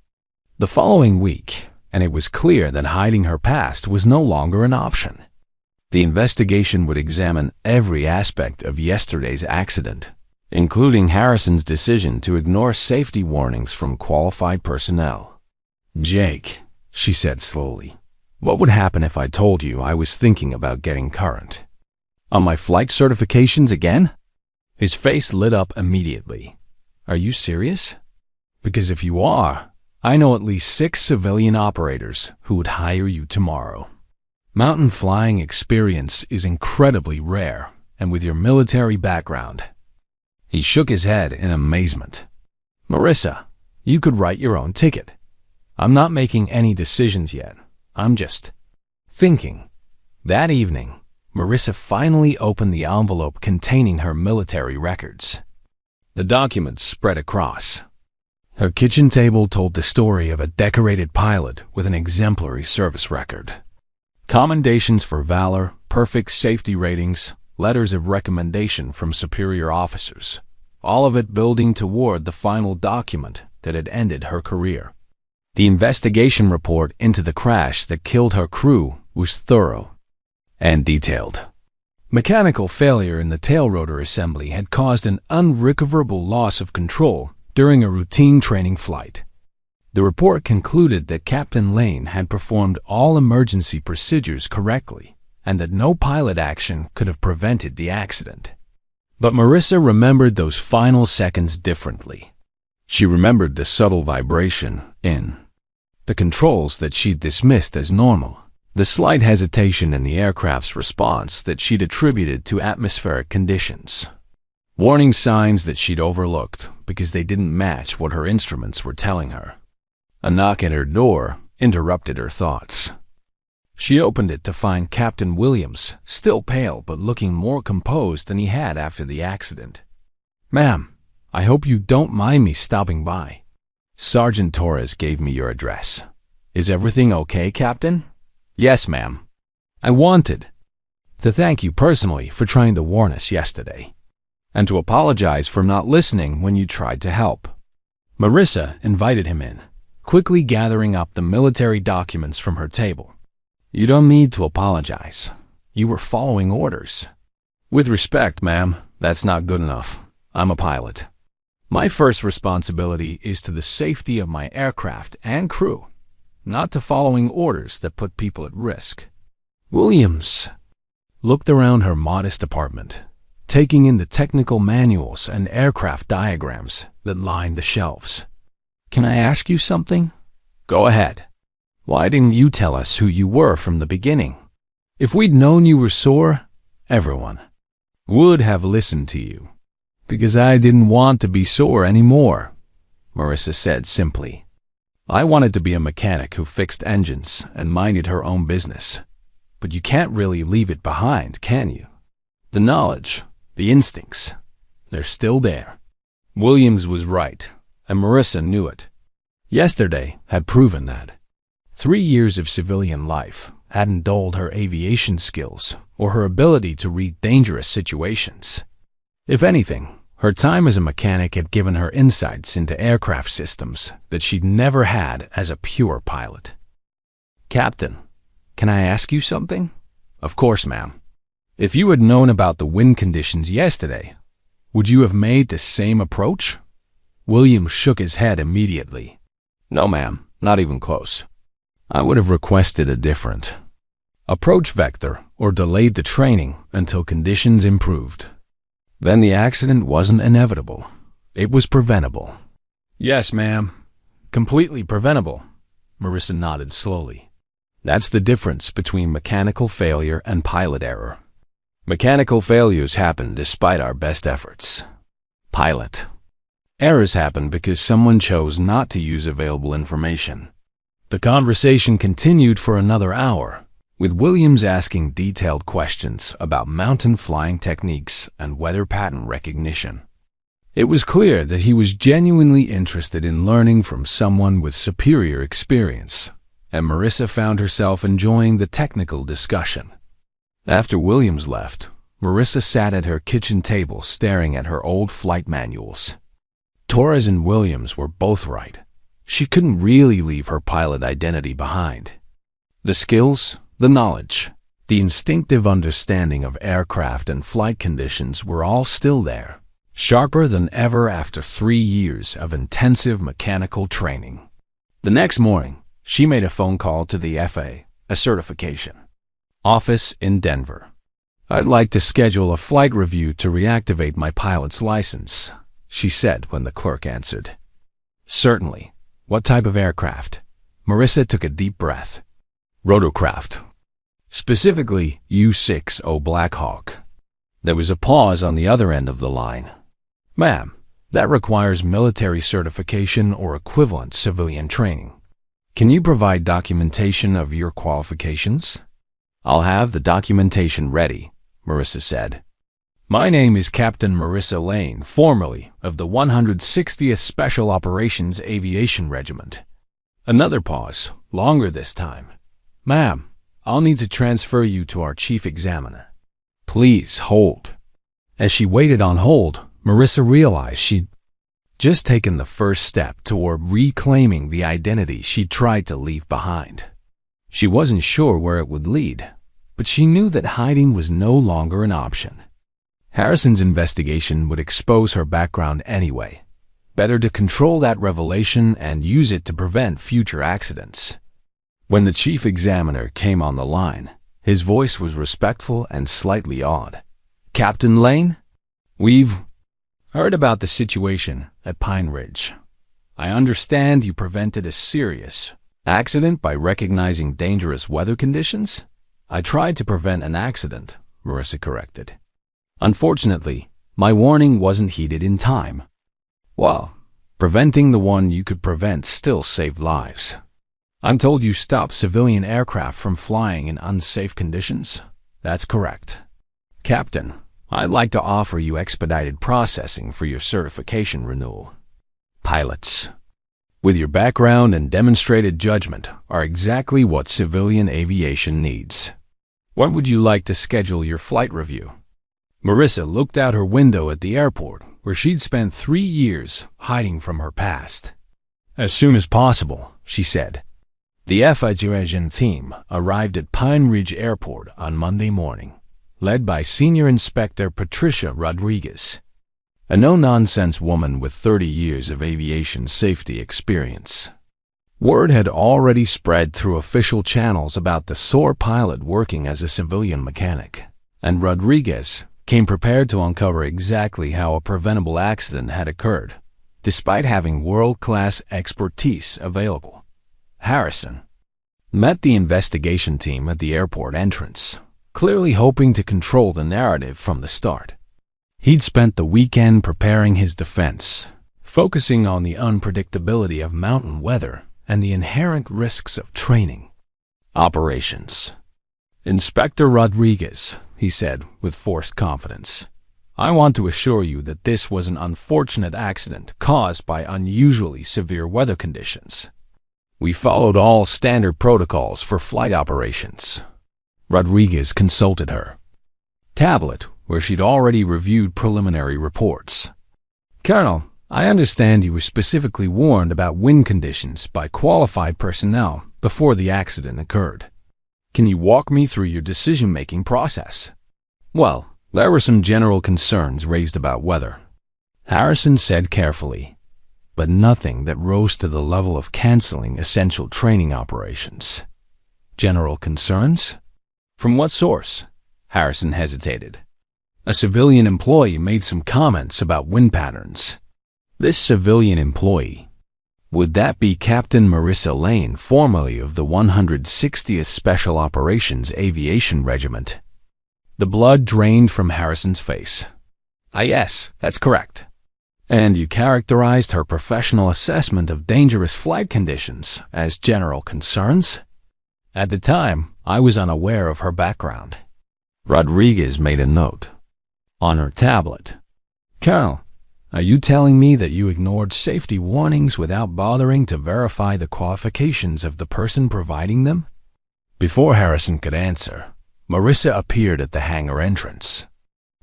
the following week, and it was clear that hiding her past was no longer an option. The investigation would examine every aspect of yesterday's accident, including Harrison's decision to ignore safety warnings from qualified personnel. Jake, she said slowly, what would happen if I told you I was thinking about getting current? On my flight certifications again? His face lit up immediately. Are you serious? Because if you are, I know at least 6 civilian operators who would hire you tomorrow. Mountain flying experience is incredibly rare, and with your military background. He shook his head in amazement. Marissa, you could write your own ticket. I'm not making any decisions yet. I'm just thinking. That evening, Marissa finally opened the envelope containing her military records. The documents spread across. Her kitchen table told the story of a decorated pilot with an exemplary service record. Commendations for valor, perfect safety ratings, letters of recommendation from superior officers, all of it building toward the final document that had ended her career. The investigation report into the crash that killed her crew was thorough and detailed. Mechanical failure in the tail rotor assembly had caused an unrecoverable loss of control during a routine training flight. The report concluded that Captain Lane had performed all emergency procedures correctly and that no pilot action could have prevented the accident. But Marissa remembered those final seconds differently. She remembered the subtle vibration in the controls that she'd dismissed as normal, the slight hesitation in the aircraft's response that she'd attributed to atmospheric conditions, warning signs that she'd overlooked because they didn't match what her instruments were telling her. A knock at her door interrupted her thoughts. She opened it to find Captain Williams, still pale but looking more composed than he had after the accident. "Ma'am, I hope you don't mind me stopping by. Sergeant Torres gave me your address. Is everything okay, Captain?" "Yes, ma'am. I wanted to thank you personally for trying to warn us yesterday, and to apologize for not listening when you tried to help." Marissa invited him in, quickly gathering up the military documents from her table. "You don't need to apologize. You were following orders." "With respect, ma'am, that's not good enough. I'm a pilot. My first responsibility is to the safety of my aircraft and crew, not to following orders that put people at risk." Williams looked around her modest apartment, taking in the technical manuals and aircraft diagrams that lined the shelves. "Can I ask you something?" "Go ahead." "Why didn't you tell us who you were from the beginning? If we'd known you were sore, everyone would have listened to you." "Because I didn't want to be sore anymore," Marissa said simply. "I wanted to be a mechanic who fixed engines and minded her own business. But you can't really leave it behind, can you? The knowledge, the instincts, they're still there." Williams was right, and Marissa knew it. Yesterday had proven that. 3 years of civilian life hadn't dulled her aviation skills or her ability to read dangerous situations. If anything, her time as a mechanic had given her insights into aircraft systems that she'd never had as a pure pilot. "Captain, can I ask you something?" "Of course, ma'am." "If you had known about the wind conditions yesterday, would you have made the same approach?" Williams shook his head immediately. "No, ma'am, not even close. I would have requested a different approach vector or delayed the training until conditions improved. Then the accident wasn't inevitable. It was preventable." "Yes, ma'am. Completely preventable," Marissa nodded slowly. "That's the difference between mechanical failure and pilot error. Mechanical failures happen despite our best efforts. Pilot errors happen because someone chose not to use available information." The conversation continued for another hour, with Williams asking detailed questions about mountain flying techniques and weather pattern recognition. It was clear that he was genuinely interested in learning from someone with superior experience, and Marissa found herself enjoying the technical discussion. After Williams left, Marissa sat at her kitchen table staring at her old flight manuals. Torres and Williams were both right. She couldn't really leave her pilot identity behind. The skills, the knowledge, the instinctive understanding of aircraft and flight conditions were all still there, sharper than ever after 3 years of intensive mechanical training. The next morning, she made a phone call to the FA, a certification office in Denver. "I'd like to schedule a flight review to reactivate my pilot's license," she said when the clerk answered. "Certainly. What type of aircraft?" Marissa took a deep breath. "Rotorcraft. Specifically U-60 Black Hawk." There was a pause on the other end of the line. "Ma'am, that requires military certification or equivalent civilian training. Can you provide documentation of your qualifications?" "I'll have the documentation ready," Marissa said. "My name is Captain Marissa Lane, formerly of the 160th Special Operations Aviation Regiment." Another pause, longer this time. "Ma'am, I'll need to transfer you to our chief examiner. Please hold." As she waited on hold, Marissa realized she'd just taken the first step toward reclaiming the identity she tried to leave behind. She wasn't sure where it would lead, but she knew that hiding was no longer an option. Harrison's investigation would expose her background anyway. Better to control that revelation and use it to prevent future accidents. When the chief examiner came on the line, his voice was respectful and slightly awed. "Captain Lane, we've heard about the situation at Pine Ridge. I understand you prevented a serious accident by recognizing dangerous weather conditions?" "I tried to prevent an accident," Marissa corrected. "Unfortunately, my warning wasn't heeded in time." "Well, preventing the one you could prevent still saved lives. I'm told you stopped civilian aircraft from flying in unsafe conditions?" "That's correct." "Captain, I'd like to offer you expedited processing for your certification renewal. Pilots, with your background and demonstrated judgment, are exactly what civilian aviation needs. When would you like to schedule your flight review?" Marissa looked out her window at the airport, where she'd spent 3 years hiding from her past. "As soon as possible," she said. The tJudgeByLooks team arrived at Pine Ridge Airport on Monday morning, led by Senior Inspector Patricia Rodriguez, a no-nonsense woman with 30 years of aviation safety experience. Word had already spread through official channels about the SOAR pilot working as a civilian mechanic, and Rodriguez came prepared to uncover exactly how a preventable accident had occurred, despite having world-class expertise available. Harrison met the investigation team at the airport entrance, clearly hoping to control the narrative from the start. He'd spent the weekend preparing his defense, focusing on the unpredictability of mountain weather and the inherent risks of training operations. "Inspector Rodriguez," he said with forced confidence, "I want to assure you that this was an unfortunate accident caused by unusually severe weather conditions. We followed all standard protocols for flight operations." Rodriguez consulted her tablet, where she'd already reviewed preliminary reports. "Colonel, I understand you were specifically warned about wind conditions by qualified personnel before the accident occurred. Can you walk me through your decision-making process?" "Well, there were some general concerns raised about weather," Harrison said carefully, "but nothing that rose to the level of canceling essential training operations." "General concerns? From what source?" Harrison hesitated. "A civilian employee made some comments about wind patterns." "This civilian employee, would that be Captain Marissa Lane, formerly of the 160th Special Operations Aviation Regiment?" The blood drained from Harrison's face. "Yes, that's correct." "And you characterized her professional assessment of dangerous flight conditions as general concerns?" "At the time, I was unaware of her background." Rodriguez made a note on her tablet. "Colonel, are you telling me that you ignored safety warnings without bothering to verify the qualifications of the person providing them?" Before Harrison could answer, Marissa appeared at the hangar entrance.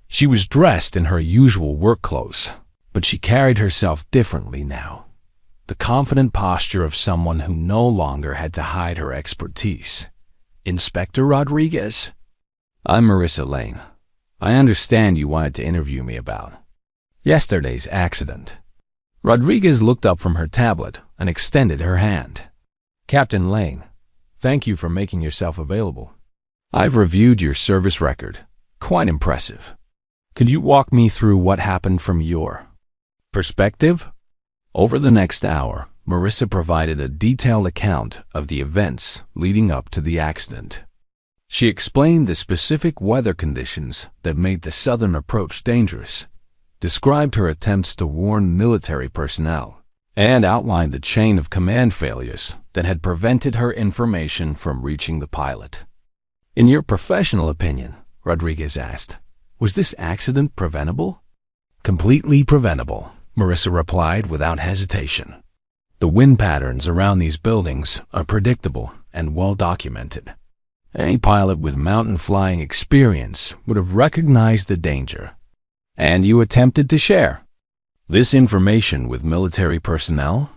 She was dressed in her usual work clothes, but she carried herself differently now. The confident posture of someone who no longer had to hide her expertise. "Inspector Rodriguez?" "I'm Marissa Lane. I understand you wanted to interview me about yesterday's accident." Rodriguez looked up from her tablet and extended her hand. "Captain Lane, thank you for making yourself available. I've reviewed your service record. Quite impressive. Could you walk me through what happened from your perspective?" Over the next hour, Marissa provided a detailed account of the events leading up to the accident. She explained the specific weather conditions that made the southern approach dangerous, described her attempts to warn military personnel, and outlined the chain of command failures that had prevented her information from reaching the pilot. "In your professional opinion," Rodriguez asked, "was this accident preventable?" "Completely preventable," Marissa replied without hesitation. "The wind patterns around these buildings are predictable and well documented. Any pilot with mountain flying experience would have recognized the danger. And you attempted to share this information with military personnel?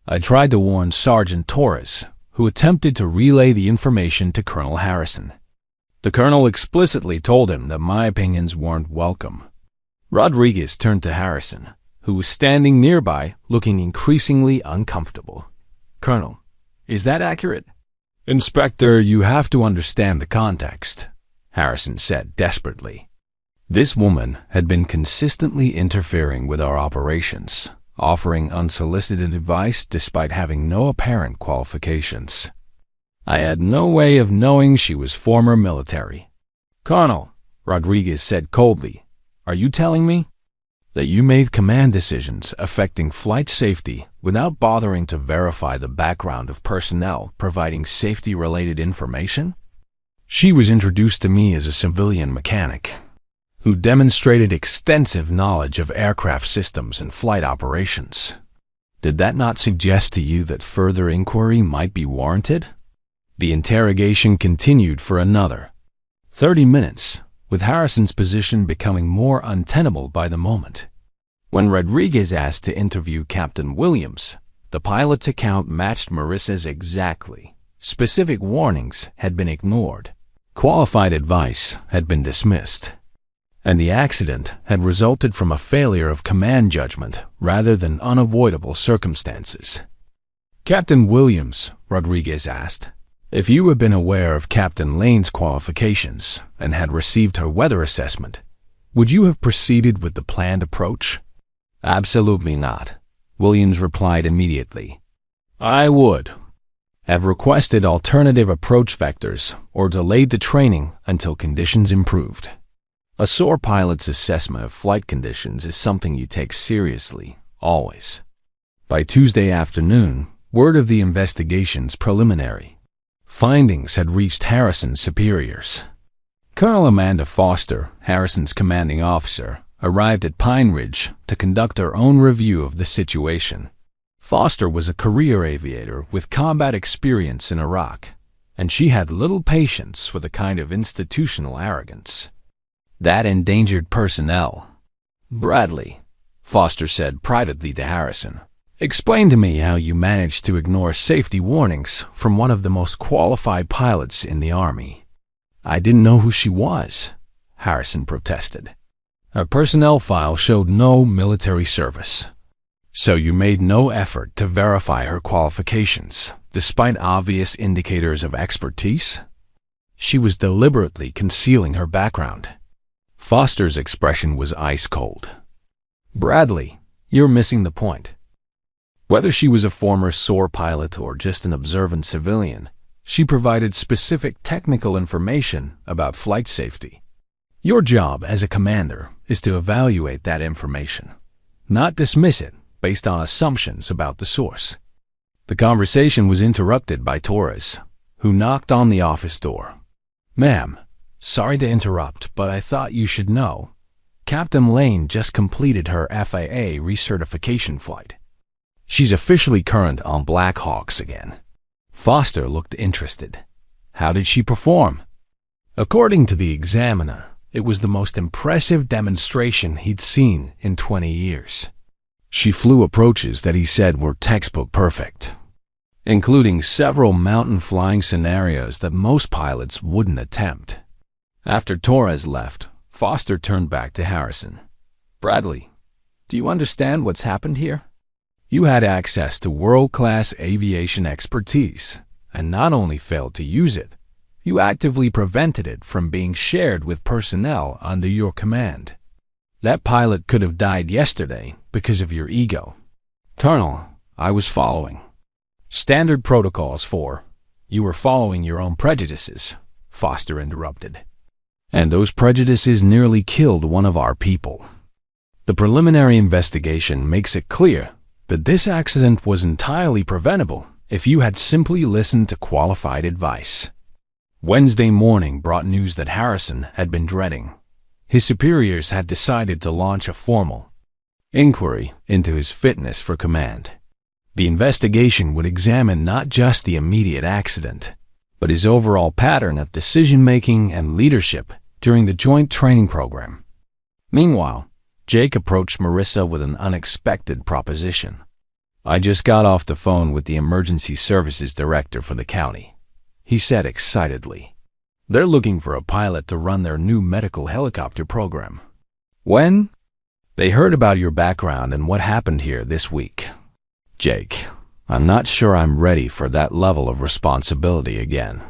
I tried to warn Sergeant Torres, who attempted to relay the information to Colonel Harrison. The colonel explicitly told him that my opinions weren't welcome. Rodriguez turned to Harrison, who was standing nearby, looking increasingly uncomfortable. Colonel, is that accurate? Inspector, you have to understand the context, Harrison said desperately. This woman had been consistently interfering with our operations, offering unsolicited advice despite having no apparent qualifications. I had no way of knowing she was former military. Colonel, Rodriguez said coldly, are you telling me that you made command decisions affecting flight safety without bothering to verify the background of personnel providing safety-related information? She was introduced to me as a civilian mechanic who demonstrated extensive knowledge of aircraft systems and flight operations. Did that not suggest to you that further inquiry might be warranted? The interrogation continued for another 30 minutes, with Harrison's position becoming more untenable by the moment. When Rodriguez asked to interview Captain Williams, the pilot's account matched Marissa's exactly. Specific warnings had been ignored. Qualified advice had been dismissed. And the accident had resulted from a failure of command judgment rather than unavoidable circumstances. Captain Williams, Rodriguez asked, if you had been aware of Captain Lane's qualifications and had received her weather assessment, would you have proceeded with the planned approach? Absolutely not, Williams replied immediately. I would have requested alternative approach vectors or delayed the training until conditions improved. A SOAR pilot's assessment of flight conditions is something you take seriously, always. By Tuesday afternoon, word of the investigation's preliminary findings had reached Harrison's superiors. Colonel Amanda Foster, Harrison's commanding officer, arrived at Pine Ridge to conduct her own review of the situation. Foster was a career aviator with combat experience in Iraq, and she had little patience for the kind of institutional arrogance that endangered personnel. Bradley, Foster said privately to Harrison, explain to me how you managed to ignore safety warnings from one of the most qualified pilots in the Army. I didn't know who she was, Harrison protested. Her personnel file showed no military service. So you made no effort to verify her qualifications, despite obvious indicators of expertise? She was deliberately concealing her background. Foster's expression was ice cold. Bradley, you're missing the point. Whether she was a former SOAR pilot or just an observant civilian, she provided specific technical information about flight safety. Your job as a commander is to evaluate that information, not dismiss it based on assumptions about the source. The conversation was interrupted by Torres, who knocked on the office door. Ma'am, sorry to interrupt, but I thought you should know. Captain Lane just completed her FAA recertification flight. She's officially current on Black Hawks again. Foster looked interested. How did she perform? According to the examiner, it was the most impressive demonstration he'd seen in 20 years. She flew approaches that he said were textbook perfect, including several mountain flying scenarios that most pilots wouldn't attempt. After Torres left, Foster turned back to Harrison. Bradley, do you understand what's happened here? You had access to world-class aviation expertise, and not only failed to use it, you actively prevented it from being shared with personnel under your command. That pilot could have died yesterday because of your ego. Colonel, I was following standard protocols for. You were following your own prejudices, Foster interrupted. And those prejudices nearly killed one of our people. The preliminary investigation makes it clear that this accident was entirely preventable if you had simply listened to qualified advice. Wednesday morning brought news that Harrison had been dreading. His superiors had decided to launch a formal inquiry into his fitness for command. The investigation would examine not just the immediate accident, but his overall pattern of decision-making and leadership during the joint training program. Meanwhile, Jake approached Marissa with an unexpected proposition. "I just got off the phone with the emergency services director for the county," he said excitedly. "They're looking for a pilot to run their new medical helicopter program." "When?" "They heard about your background and what happened here this week." "Jake, I'm not sure I'm ready for that level of responsibility again."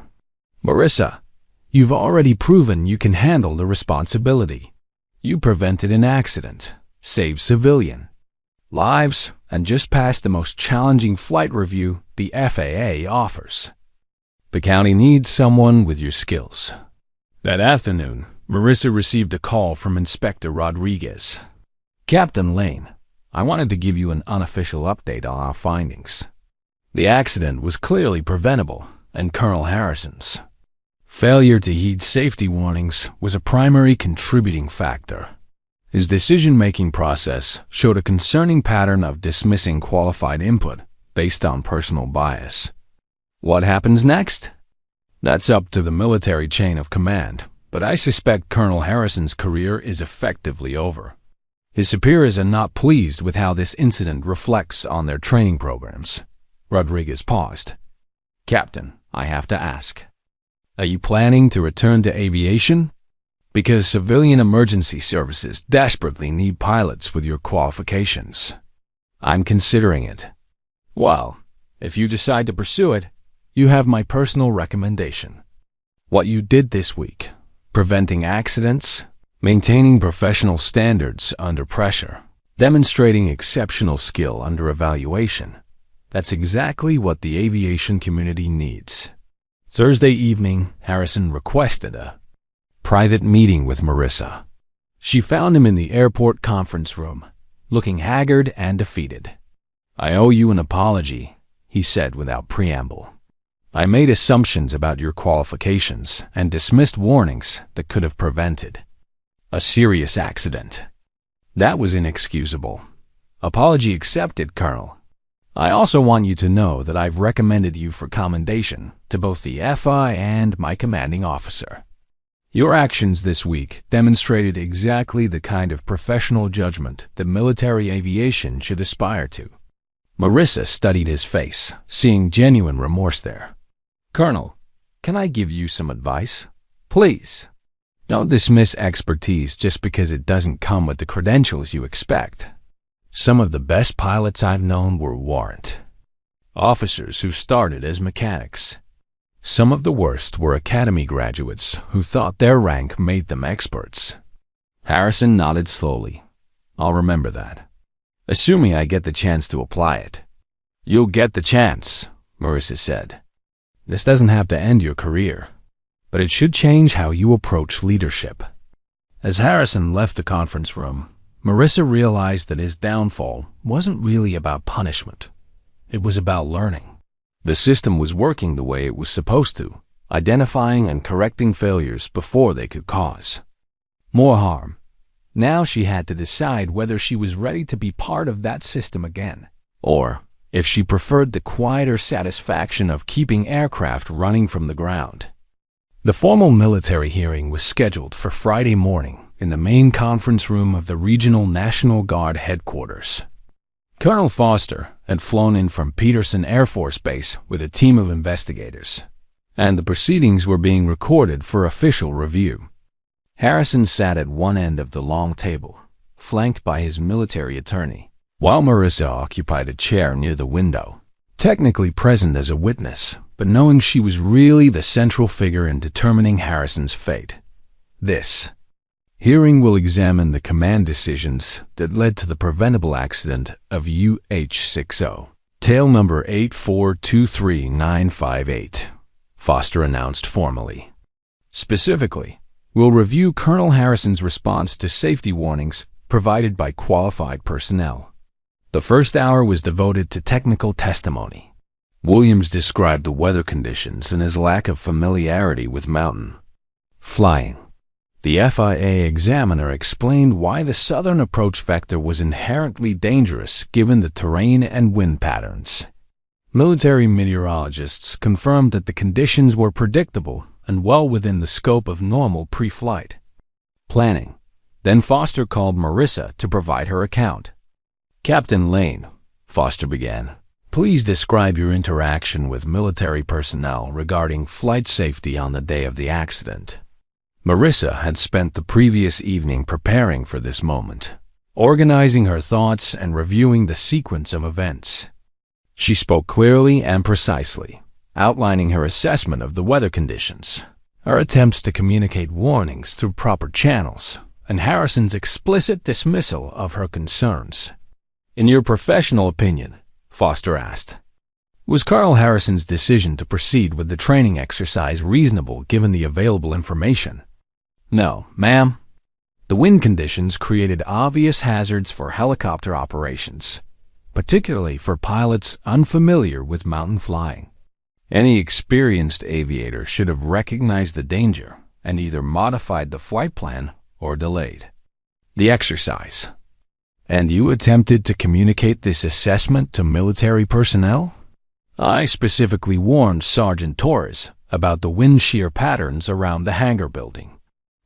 "Marissa, you've already proven you can handle the responsibility. You prevented an accident, saved civilian lives, and just passed the most challenging flight review the FAA offers. The county needs someone with your skills." That afternoon, Marissa received a call from Inspector Rodriguez. "Captain Lane, I wanted to give you an unofficial update on our findings. The accident was clearly preventable, and Colonel Harrison's failure to heed safety warnings was a primary contributing factor. His decision-making process showed a concerning pattern of dismissing qualified input based on personal bias. What happens next? That's up to the military chain of command, but I suspect Colonel Harrison's career is effectively over. His superiors are not pleased with how this incident reflects on their training programs." Rodriguez paused. "Captain, I have to ask, are you planning to return to aviation? Because civilian emergency services desperately need pilots with your qualifications." "I'm considering it." "Well, if you decide to pursue it, you have my personal recommendation. What you did this week, preventing accidents, maintaining professional standards under pressure, demonstrating exceptional skill under evaluation, that's exactly what the aviation community needs." Thursday evening, Harrison requested a private meeting with Marissa. She found him in the airport conference room, looking haggard and defeated. "I owe you an apology," he said without preamble. "I made assumptions about your qualifications and dismissed warnings that could have prevented a serious accident. That was inexcusable. Apology accepted, Colonel. I also want you to know that I've recommended you for commendation to both the FI and my commanding officer. Your actions this week demonstrated exactly the kind of professional judgment that military aviation should aspire to." Marissa studied his face, seeing genuine remorse there. "Colonel, can I give you some advice? Please. Don't dismiss expertise just because it doesn't come with the credentials you expect. Some of the best pilots I've known were warrant officers who started as mechanics. Some of the worst were academy graduates who thought their rank made them experts." Harrison nodded slowly. "I'll remember that, assuming I get the chance to apply it." "You'll get the chance," Marissa said. "This doesn't have to end your career, but it should change how you approach leadership." As Harrison left the conference room, Marissa realized that his downfall wasn't really about punishment. It was about learning. The system was working the way it was supposed to, identifying and correcting failures before they could cause more harm. Now she had to decide whether she was ready to be part of that system again, or if she preferred the quieter satisfaction of keeping aircraft running from the ground. The formal military hearing was scheduled for Friday morning in the main conference room of the Regional National Guard headquarters. Colonel Foster had flown in from Peterson Air Force Base with a team of investigators, and the proceedings were being recorded for official review. Harrison sat at one end of the long table, flanked by his military attorney, while Marissa occupied a chair near the window, technically present as a witness, but knowing she was really the central figure in determining Harrison's fate. This hearing will examine the command decisions that led to the preventable accident of UH-60, tail number 8423958, Foster announced formally. Specifically, we'll review Colonel Harrison's response to safety warnings provided by qualified personnel. The first hour was devoted to technical testimony. Williams described the weather conditions and his lack of familiarity with mountain flying. The FIA examiner explained why the southern approach vector was inherently dangerous given the terrain and wind patterns. Military meteorologists confirmed that the conditions were predictable and well within the scope of normal pre-flight planning. Then Foster called Marissa to provide her account. "Captain Lane," Foster began, "please describe your interaction with military personnel regarding flight safety on the day of the accident." Marissa had spent the previous evening preparing for this moment, organizing her thoughts and reviewing the sequence of events. She spoke clearly and precisely, outlining her assessment of the weather conditions, her attempts to communicate warnings through proper channels, and Harrison's explicit dismissal of her concerns. "In your professional opinion," Foster asked, "was Carl Harrison's decision to proceed with the training exercise reasonable given the available information?" "No, ma'am. The wind conditions created obvious hazards for helicopter operations, particularly for pilots unfamiliar with mountain flying. Any experienced aviator should have recognized the danger and either modified the flight plan or delayed the exercise." "And you attempted to communicate this assessment to military personnel?" "I specifically warned Sergeant Torres about the wind shear patterns around the hangar building.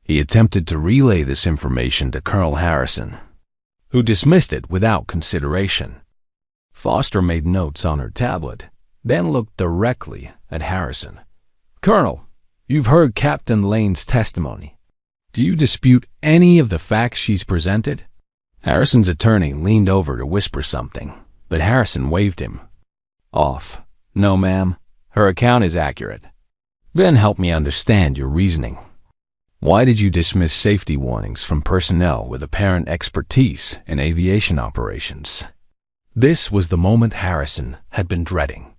He attempted to relay this information to Colonel Harrison, who dismissed it without consideration." Foster made notes on her tablet, then looked directly at Harrison. "Colonel, you've heard Captain Lane's testimony. Do you dispute any of the facts she's presented?" Harrison's attorney leaned over to whisper something, but Harrison waved him off. "No, ma'am. Her account is accurate." "Then help me understand your reasoning. Why did you dismiss safety warnings from personnel with apparent expertise in aviation operations?" This was the moment Harrison had been dreading.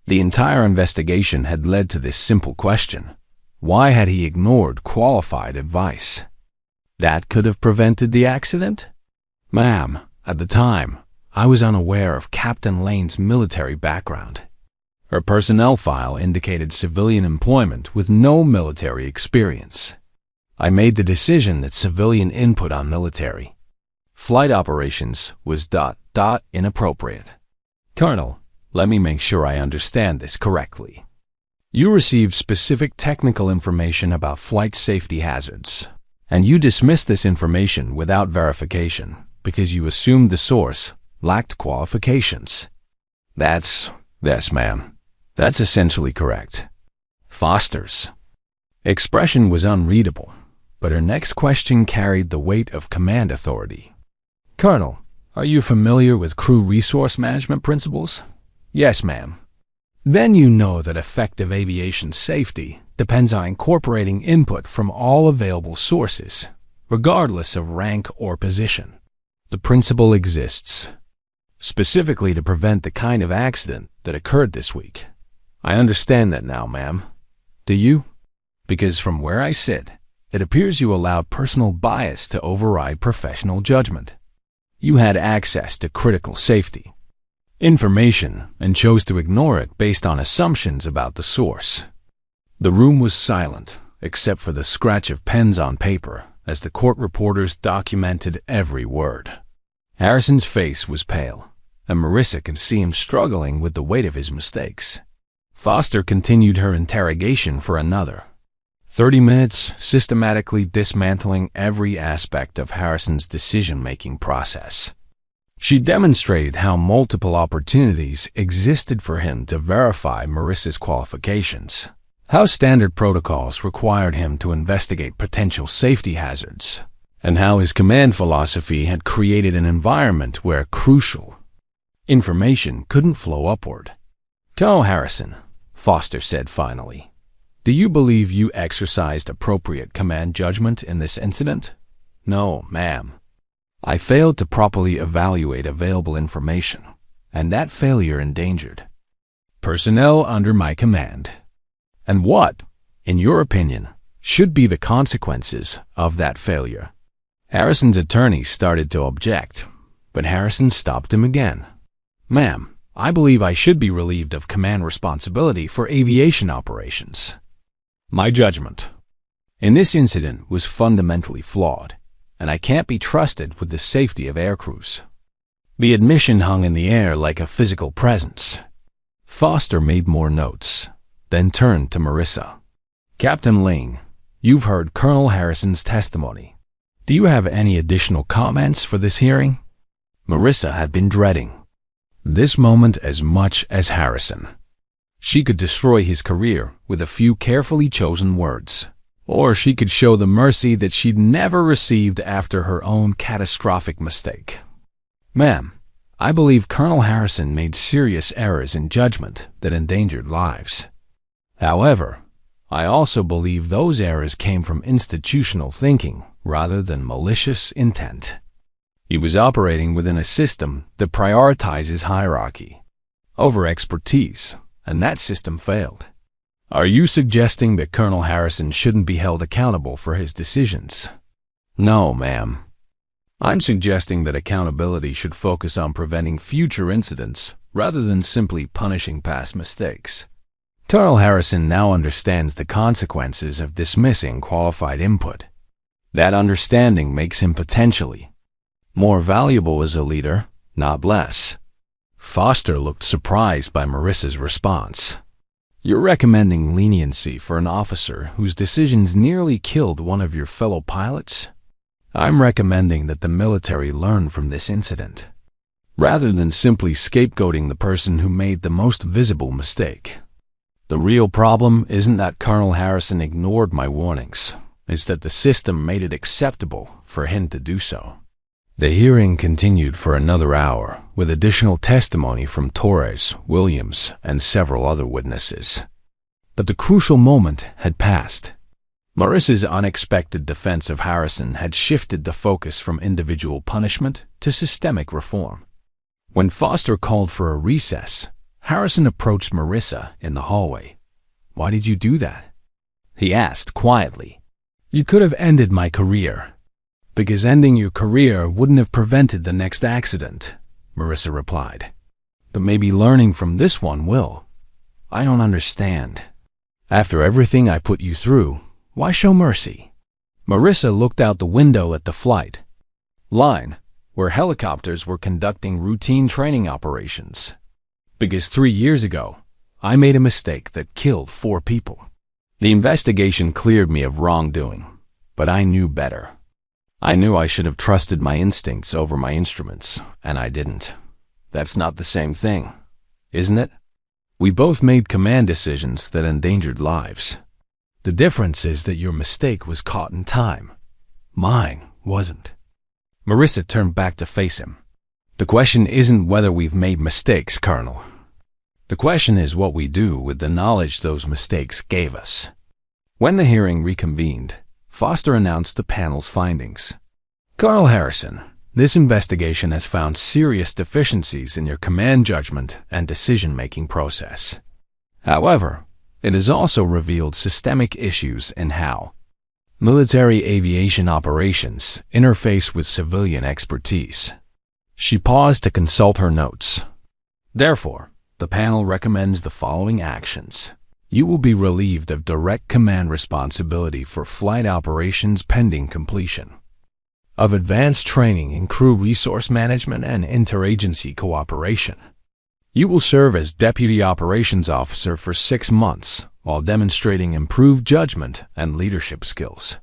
The entire investigation had led to this simple question. Why had he ignored qualified advice? That could have prevented the accident? "Ma'am, at the time, I was unaware of Captain Lane's military background. Her personnel file indicated civilian employment with no military experience. I made the decision that civilian input on military flight operations was ... inappropriate." "Colonel, let me make sure I understand this correctly. You received specific technical information about flight safety hazards, and you dismissed this information without verification because you assumed the source lacked qualifications." Yes, ma'am. That's essentially correct." Foster's expression was unreadable, but her next question carried the weight of command authority. "Colonel, are you familiar with crew resource management principles?" "Yes, ma'am." "Then you know that effective aviation safety depends on incorporating input from all available sources, regardless of rank or position. The principle exists specifically to prevent the kind of accident that occurred this week." "I understand that now, ma'am." "Do you? Because from where I sit, it appears you allowed personal bias to override professional judgment. You had access to critical safety information and chose to ignore it based on assumptions about the source." The room was silent, except for the scratch of pens on paper as the court reporters documented every word. Harrison's face was pale, and Marissa could see him struggling with the weight of his mistakes. Foster continued her interrogation for another 30 minutes, systematically dismantling every aspect of Harrison's decision-making process. She demonstrated how multiple opportunities existed for him to verify Marissa's qualifications, how standard protocols required him to investigate potential safety hazards, and how his command philosophy had created an environment where crucial information couldn't flow upward. "Colonel Harrison," Foster said finally, "do you believe you exercised appropriate command judgment in this incident?" "No, ma'am. I failed to properly evaluate available information, and that failure endangered personnel under my command." "And what, in your opinion, should be the consequences of that failure?" Harrison's attorney started to object, but Harrison stopped him again. "Ma'am, I believe I should be relieved of command responsibility for aviation operations. My judgment in this incident was fundamentally flawed, and I can't be trusted with the safety of aircrews." The admission hung in the air like a physical presence. Foster made more notes, then turned to Marissa. Captain Lane, you've heard Colonel Harrison's testimony. Do you have any additional comments for this hearing? Marissa had been dreading this moment as much as Harrison. She could destroy his career with a few carefully chosen words, or she could show the mercy that she'd never received after her own catastrophic mistake. Ma'am, I believe Colonel Harrison made serious errors in judgment that endangered lives. However, I also believe those errors came from institutional thinking rather than malicious intent. He was operating within a system that prioritizes hierarchy over expertise, and that system failed. Are you suggesting that Colonel Harrison shouldn't be held accountable for his decisions? No, ma'am. I'm suggesting that accountability should focus on preventing future incidents rather than simply punishing past mistakes. Colonel Harrison now understands the consequences of dismissing qualified input. That understanding makes him potentially more valuable as a leader, not less. Foster looked surprised by Marissa's response. You're recommending leniency for an officer whose decisions nearly killed one of your fellow pilots? I'm recommending that the military learn from this incident, rather than simply scapegoating the person who made the most visible mistake. The real problem isn't that Colonel Harrison ignored my warnings. It's that the system made it acceptable for him to do so. The hearing continued for another hour, with additional testimony from Torres, Williams, and several other witnesses. But the crucial moment had passed. Marissa's unexpected defense of Harrison had shifted the focus from individual punishment to systemic reform. When Foster called for a recess, Harrison approached Marissa in the hallway. Why did you do that? He asked quietly. You could have ended my career. Because ending your career wouldn't have prevented the next accident, Marissa replied. But maybe learning from this one will. I don't understand. After everything I put you through, why show mercy? Marissa looked out the window at the flight line, where helicopters were conducting routine training operations. Because 3 years ago, I made a mistake that killed 4 people. The investigation cleared me of wrongdoing, but I knew better. I knew I should have trusted my instincts over my instruments, and I didn't. That's not the same thing, isn't it? We both made command decisions that endangered lives. The difference is that your mistake was caught in time. Mine wasn't. Marissa turned back to face him. The question isn't whether we've made mistakes, Colonel. The question is what we do with the knowledge those mistakes gave us. When the hearing reconvened, Foster announced the panel's findings. Colonel Harrison, this investigation has found serious deficiencies in your command judgment and decision-making process. However, it has also revealed systemic issues in how military aviation operations interface with civilian expertise. She paused to consult her notes. Therefore, the panel recommends the following actions. You will be relieved of direct command responsibility for flight operations pending completion of advanced training in crew resource management and interagency cooperation. You will serve as Deputy Operations Officer for 6 months while demonstrating improved judgment and leadership skills.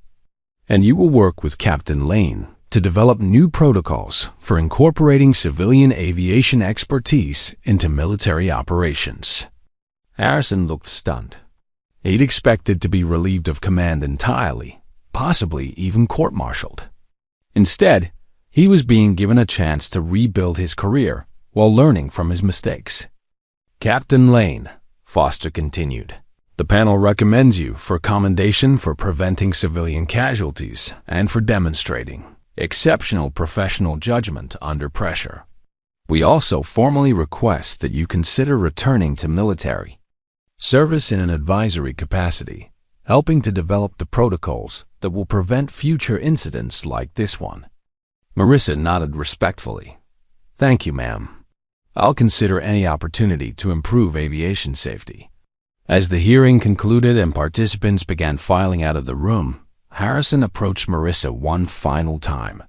And you will work with Captain Lane to develop new protocols for incorporating civilian aviation expertise into military operations. Harrison looked stunned. He'd expected to be relieved of command entirely, possibly even court-martialed. Instead, he was being given a chance to rebuild his career while learning from his mistakes. Captain Lane, Foster continued, the panel recommends you for commendation for preventing civilian casualties and for demonstrating exceptional professional judgment under pressure. We also formally request that you consider returning to military service in an advisory capacity, helping to develop the protocols that will prevent future incidents like this one. Marissa nodded respectfully. Thank you, ma'am. I'll consider any opportunity to improve aviation safety. As the hearing concluded and participants began filing out of the room, Harrison approached Marissa one final time.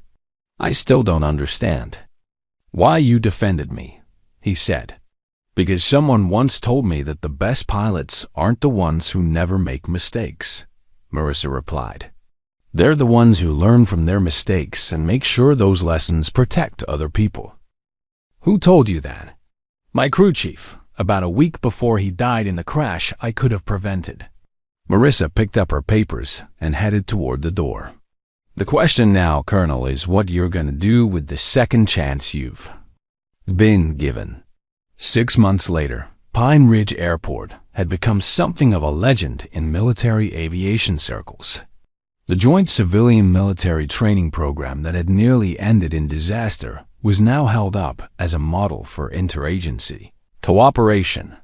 I still don't understand why you defended me, he said. Because someone once told me that the best pilots aren't the ones who never make mistakes, Marissa replied. They're the ones who learn from their mistakes and make sure those lessons protect other people. Who told you that? My crew chief, about a week before he died in the crash I could have prevented. Marissa picked up her papers and headed toward the door. The question now, Colonel, is what you're going to do with the second chance you've been given. 6 months later, Pine Ridge Airport had become something of a legend in military aviation circles. The joint civilian-military training program that had nearly ended in disaster was now held up as a model for interagency cooperation,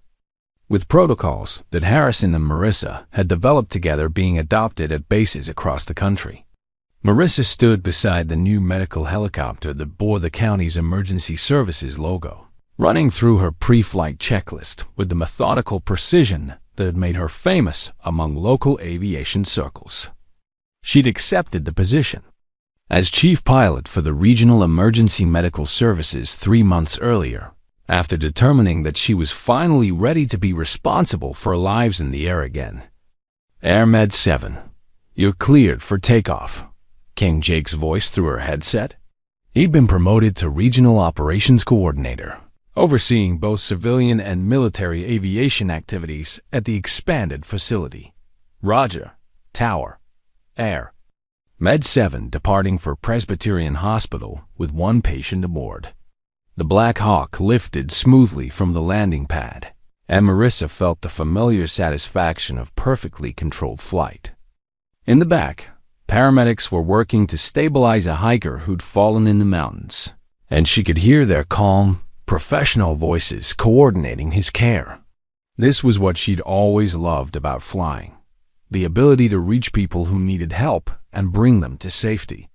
with protocols that Harrison and Marissa had developed together being adopted at bases across the country. Marissa stood beside the new medical helicopter that bore the county's emergency services logo, running through her pre-flight checklist with the methodical precision that had made her famous among local aviation circles. She'd accepted the position as chief pilot for the Regional Emergency Medical Services 3 months earlier, after determining that she was finally ready to be responsible for lives in the air again. Air Med 7, you're cleared for takeoff, came Jake's voice through her headset. He'd been promoted to Regional Operations Coordinator, overseeing both civilian and military aviation activities at the expanded facility. Roger. Tower. Air. Med 7 departing for Presbyterian Hospital with 1 patient aboard. The Black Hawk lifted smoothly from the landing pad, and Marissa felt the familiar satisfaction of perfectly controlled flight. In the back, paramedics were working to stabilize a hiker who'd fallen in the mountains, and she could hear their calm, professional voices coordinating his care. This was what she'd always loved about flying, the ability to reach people who needed help and bring them to safety.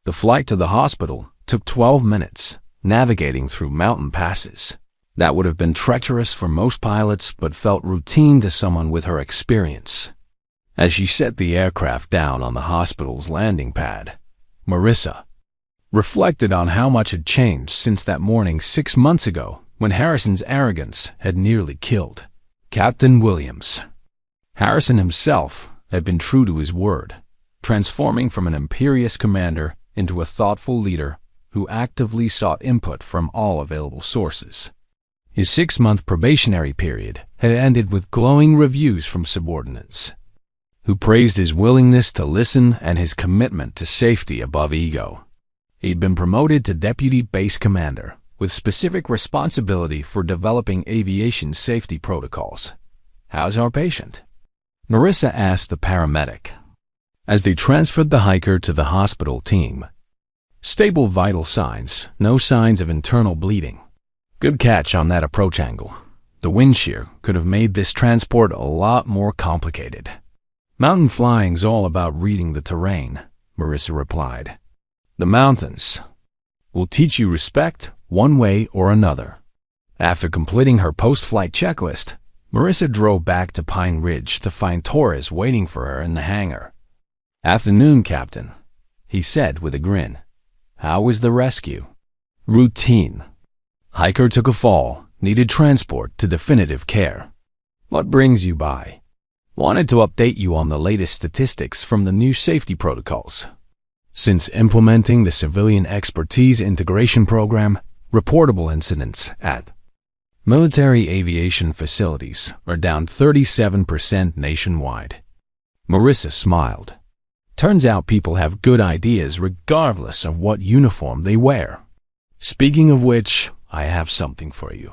The flight to the hospital took 12 minutes, navigating through mountain passes. That would have been treacherous for most pilots, but felt routine to someone with her experience. As she set the aircraft down on the hospital's landing pad, Marissa reflected on how much had changed since that morning 6 months ago when Harrison's arrogance had nearly killed Captain Williams. Harrison himself had been true to his word, transforming from an imperious commander into a thoughtful leader who actively sought input from all available sources. His 6-month probationary period had ended with glowing reviews from subordinates, who praised his willingness to listen and his commitment to safety above ego. He'd been promoted to Deputy Base Commander, with specific responsibility for developing aviation safety protocols. "How's our patient?" Marissa asked the paramedic, as they transferred the hiker to the hospital team. "Stable vital signs, no signs of internal bleeding." Good catch on that approach angle. The wind shear could have made this transport a lot more complicated. "Mountain flying's all about reading the terrain," Marissa replied. "The mountains will teach you respect one way or another." After completing her post-flight checklist, Marissa drove back to Pine Ridge to find Torres waiting for her in the hangar. "Afternoon, Captain," he said with a grin. "How was the rescue?" "Routine. Hiker took a fall, needed transport to definitive care." "What brings you by?" "Wanted to update you on the latest statistics from the new safety protocols. Since implementing the Civilian Expertise Integration Program, reportable incidents at military aviation facilities are down 37% nationwide." Marissa smiled. "Turns out people have good ideas regardless of what uniform they wear. Speaking of which, I have something for you."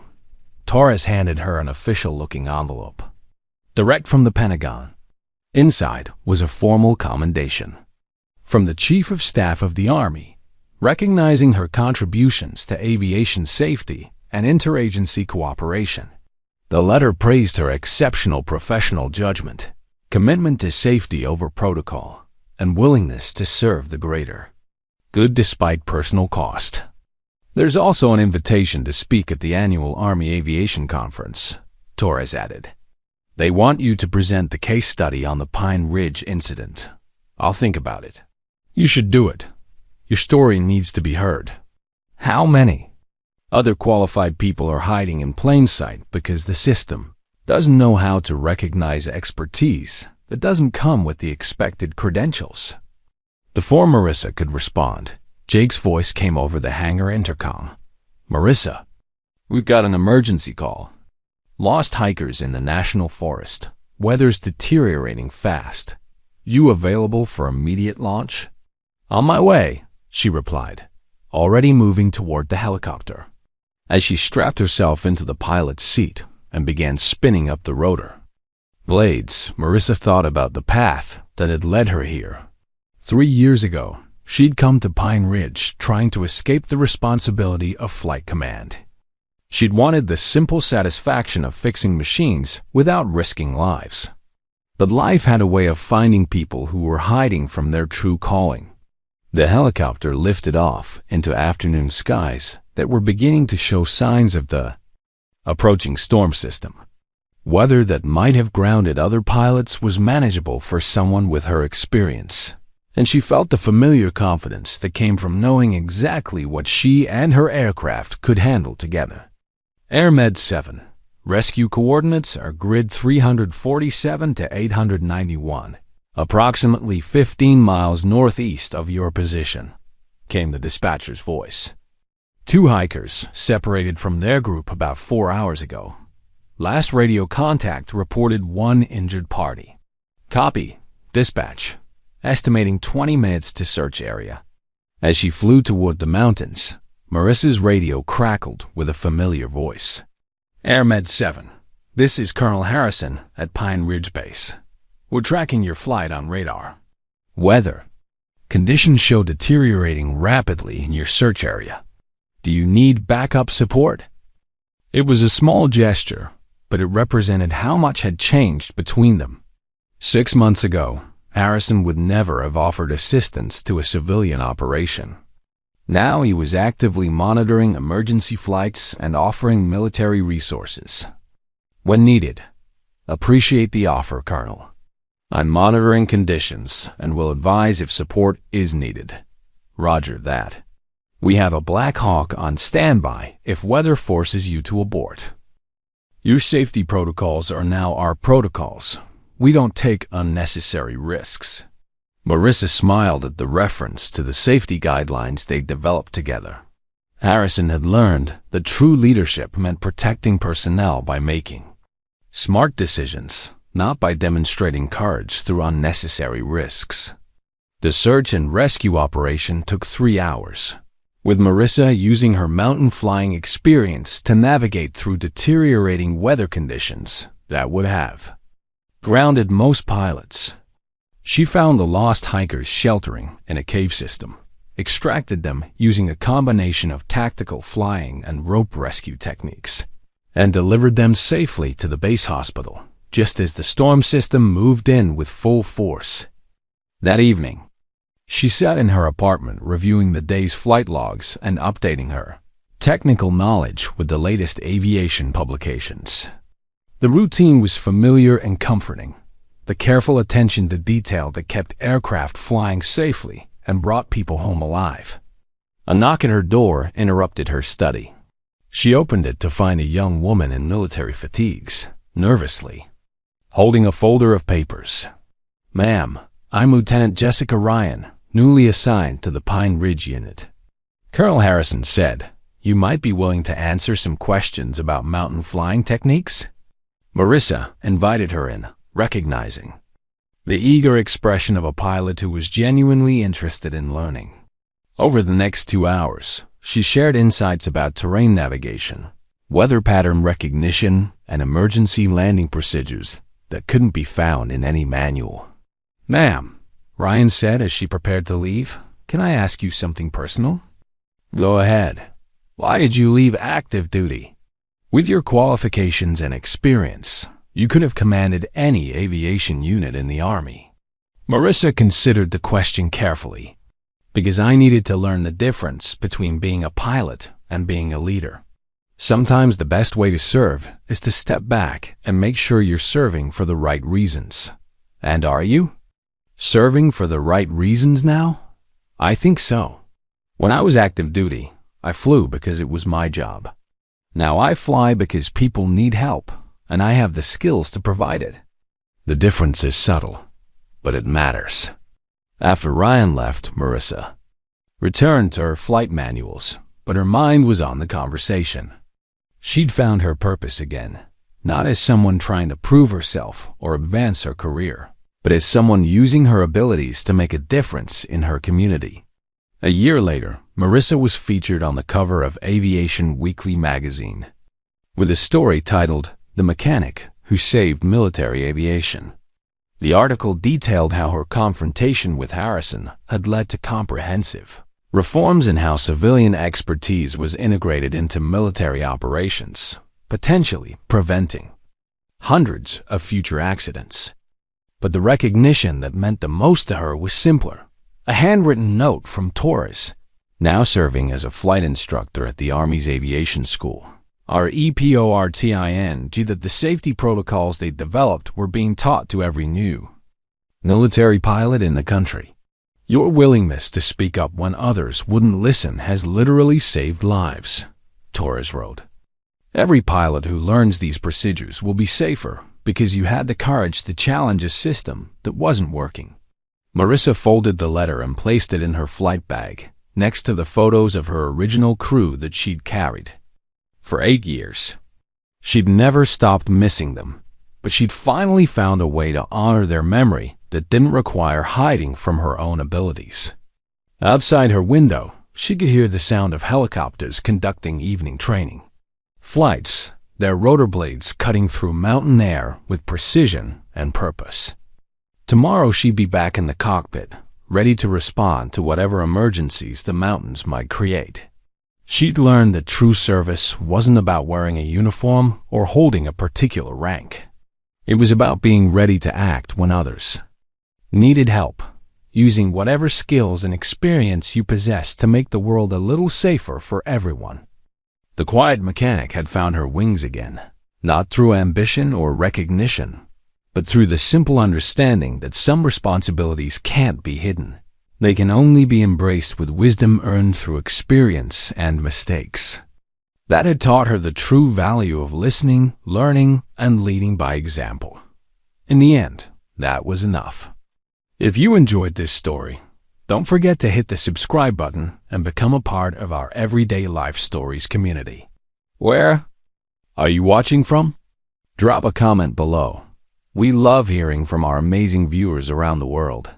Torres handed her an official-looking envelope, direct from the Pentagon. Inside was a formal commendation from the Chief of Staff of the Army, recognizing her contributions to aviation safety and interagency cooperation. The letter praised her exceptional professional judgment, commitment to safety over protocol, and willingness to serve the greater good despite personal cost. "There's also an invitation to speak at the annual Army Aviation Conference," Torres added. "They want you to present the case study on the Pine Ridge incident." "I'll think about it." "You should do it. Your story needs to be heard." "How many?" Other qualified people are hiding in plain sight because the system doesn't know how to recognize expertise that doesn't come with the expected credentials. Before Marissa could respond, Jake's voice came over the hangar intercom. "Marissa, we've got an emergency call. Lost hikers in the national forest. Weather's deteriorating fast. You available for immediate launch?" "On my way," she replied, already moving toward the helicopter. As she strapped herself into the pilot's seat and began spinning up the rotor blades, Marissa thought about the path that had led her here. 3 years ago, she'd come to Pine Ridge trying to escape the responsibility of flight command. She'd wanted the simple satisfaction of fixing machines without risking lives. But life had a way of finding people who were hiding from their true calling. The helicopter lifted off into afternoon skies that were beginning to show signs of the approaching storm system. Weather that might have grounded other pilots was manageable for someone with her experience, and she felt the familiar confidence that came from knowing exactly what she and her aircraft could handle together. AirMed 7. Rescue coordinates are grid 347 to 891, approximately 15 miles northeast of your position, came the dispatcher's voice. 2 hikers separated from their group about 4 hours ago. Last radio contact reported 1 injured party. Copy. Dispatch. Estimating 20 minutes to search area. As she flew toward the mountains, Marissa's radio crackled with a familiar voice. AirMed 7. This is Colonel Harrison at Pine Ridge Base. We're tracking your flight on radar. Weather. Conditions show deteriorating rapidly in your search area. Do you need backup support? It was a small gesture, but it represented how much had changed between them. 6 months ago, Harrison would never have offered assistance to a civilian operation. Now he was actively monitoring emergency flights and offering military resources. When needed, appreciate the offer, Colonel. I'm monitoring conditions and will advise if support is needed. Roger that. We have a Black Hawk on standby if weather forces you to abort. Your safety protocols are now our protocols. We don't take unnecessary risks. Marissa smiled at the reference to the safety guidelines they developed together. Harrison had learned that true leadership meant protecting personnel by making smart decisions, not by demonstrating courage through unnecessary risks. The search and rescue operation took 3 hours, with Marissa using her mountain flying experience to navigate through deteriorating weather conditions that would have grounded most pilots. She found the lost hikers sheltering in a cave system, extracted them using a combination of tactical flying and rope rescue techniques, and delivered them safely to the base hospital, just as the storm system moved in with full force. That evening, she sat in her apartment reviewing the day's flight logs and updating her technical knowledge with the latest aviation publications. The routine was familiar and comforting, the careful attention to detail that kept aircraft flying safely and brought people home alive. A knock at her door interrupted her study. She opened it to find a young woman in military fatigues, nervously holding a folder of papers. "Ma'am, I'm Lieutenant Jessica Ryan, newly assigned to the Pine Ridge Unit." Colonel Harrison said, "You might be willing to answer some questions about mountain flying techniques?" Marissa invited her in, recognizing the eager expression of a pilot who was genuinely interested in learning. Over the next 2 hours, she shared insights about terrain navigation, weather pattern recognition, and emergency landing procedures that couldn't be found in any manual. "Ma'am," Ryan said as she prepared to leave, "can I ask you something personal?" "Go ahead. Why did you leave active duty?" "With your qualifications and experience, you could have commanded any aviation unit in the Army." Marissa considered the question carefully, because I needed to learn the difference between being a pilot and being a leader. Sometimes the best way to serve is to step back and make sure you're serving for the right reasons. And are you? Serving for the right reasons now? I think so. When I was active duty, I flew because it was my job. Now I fly because people need help, and I have the skills to provide it. The difference is subtle, but it matters. After Ryan left, Marissa returned to her flight manuals, but her mind was on the conversation. She'd found her purpose again, not as someone trying to prove herself or advance her career, but as someone using her abilities to make a difference in her community. A year later, Marissa was featured on the cover of Aviation Weekly magazine, with a story titled "The Mechanic Who Saved Military Aviation." The article detailed how her confrontation with Harrison had led to comprehensive reforms in how civilian expertise was integrated into military operations, potentially preventing hundreds of future accidents. But the recognition that meant the most to her was simpler. A handwritten note from Torres, now serving as a flight instructor at the Army's Aviation School, reporting that the safety protocols they developed were being taught to every new military pilot in the country. Your willingness to speak up when others wouldn't listen has literally saved lives, Torres wrote. Every pilot who learns these procedures will be safer because you had the courage to challenge a system that wasn't working. Marissa folded the letter and placed it in her flight bag, next to the photos of her original crew that she'd carried for 8 years. She'd never stopped missing them, but she'd finally found a way to honor their memory that didn't require hiding from her own abilities. Outside her window, she could hear the sound of helicopters conducting evening training flights, their rotor blades cutting through mountain air with precision and purpose. Tomorrow she'd be back in the cockpit, ready to respond to whatever emergencies the mountains might create. She'd learned that true service wasn't about wearing a uniform or holding a particular rank. It was about being ready to act when others needed help, using whatever skills and experience you possessed to make the world a little safer for everyone. The quiet mechanic had found her wings again, not through ambition or recognition, but through the simple understanding that some responsibilities can't be hidden. They can only be embraced with wisdom earned through experience and mistakes. That had taught her the true value of listening, learning, and leading by example. In the end, that was enough. If you enjoyed this story, don't forget to hit the subscribe button and become a part of our Everyday Life Stories community. Where are you watching from? Drop a comment below. We love hearing from our amazing viewers around the world.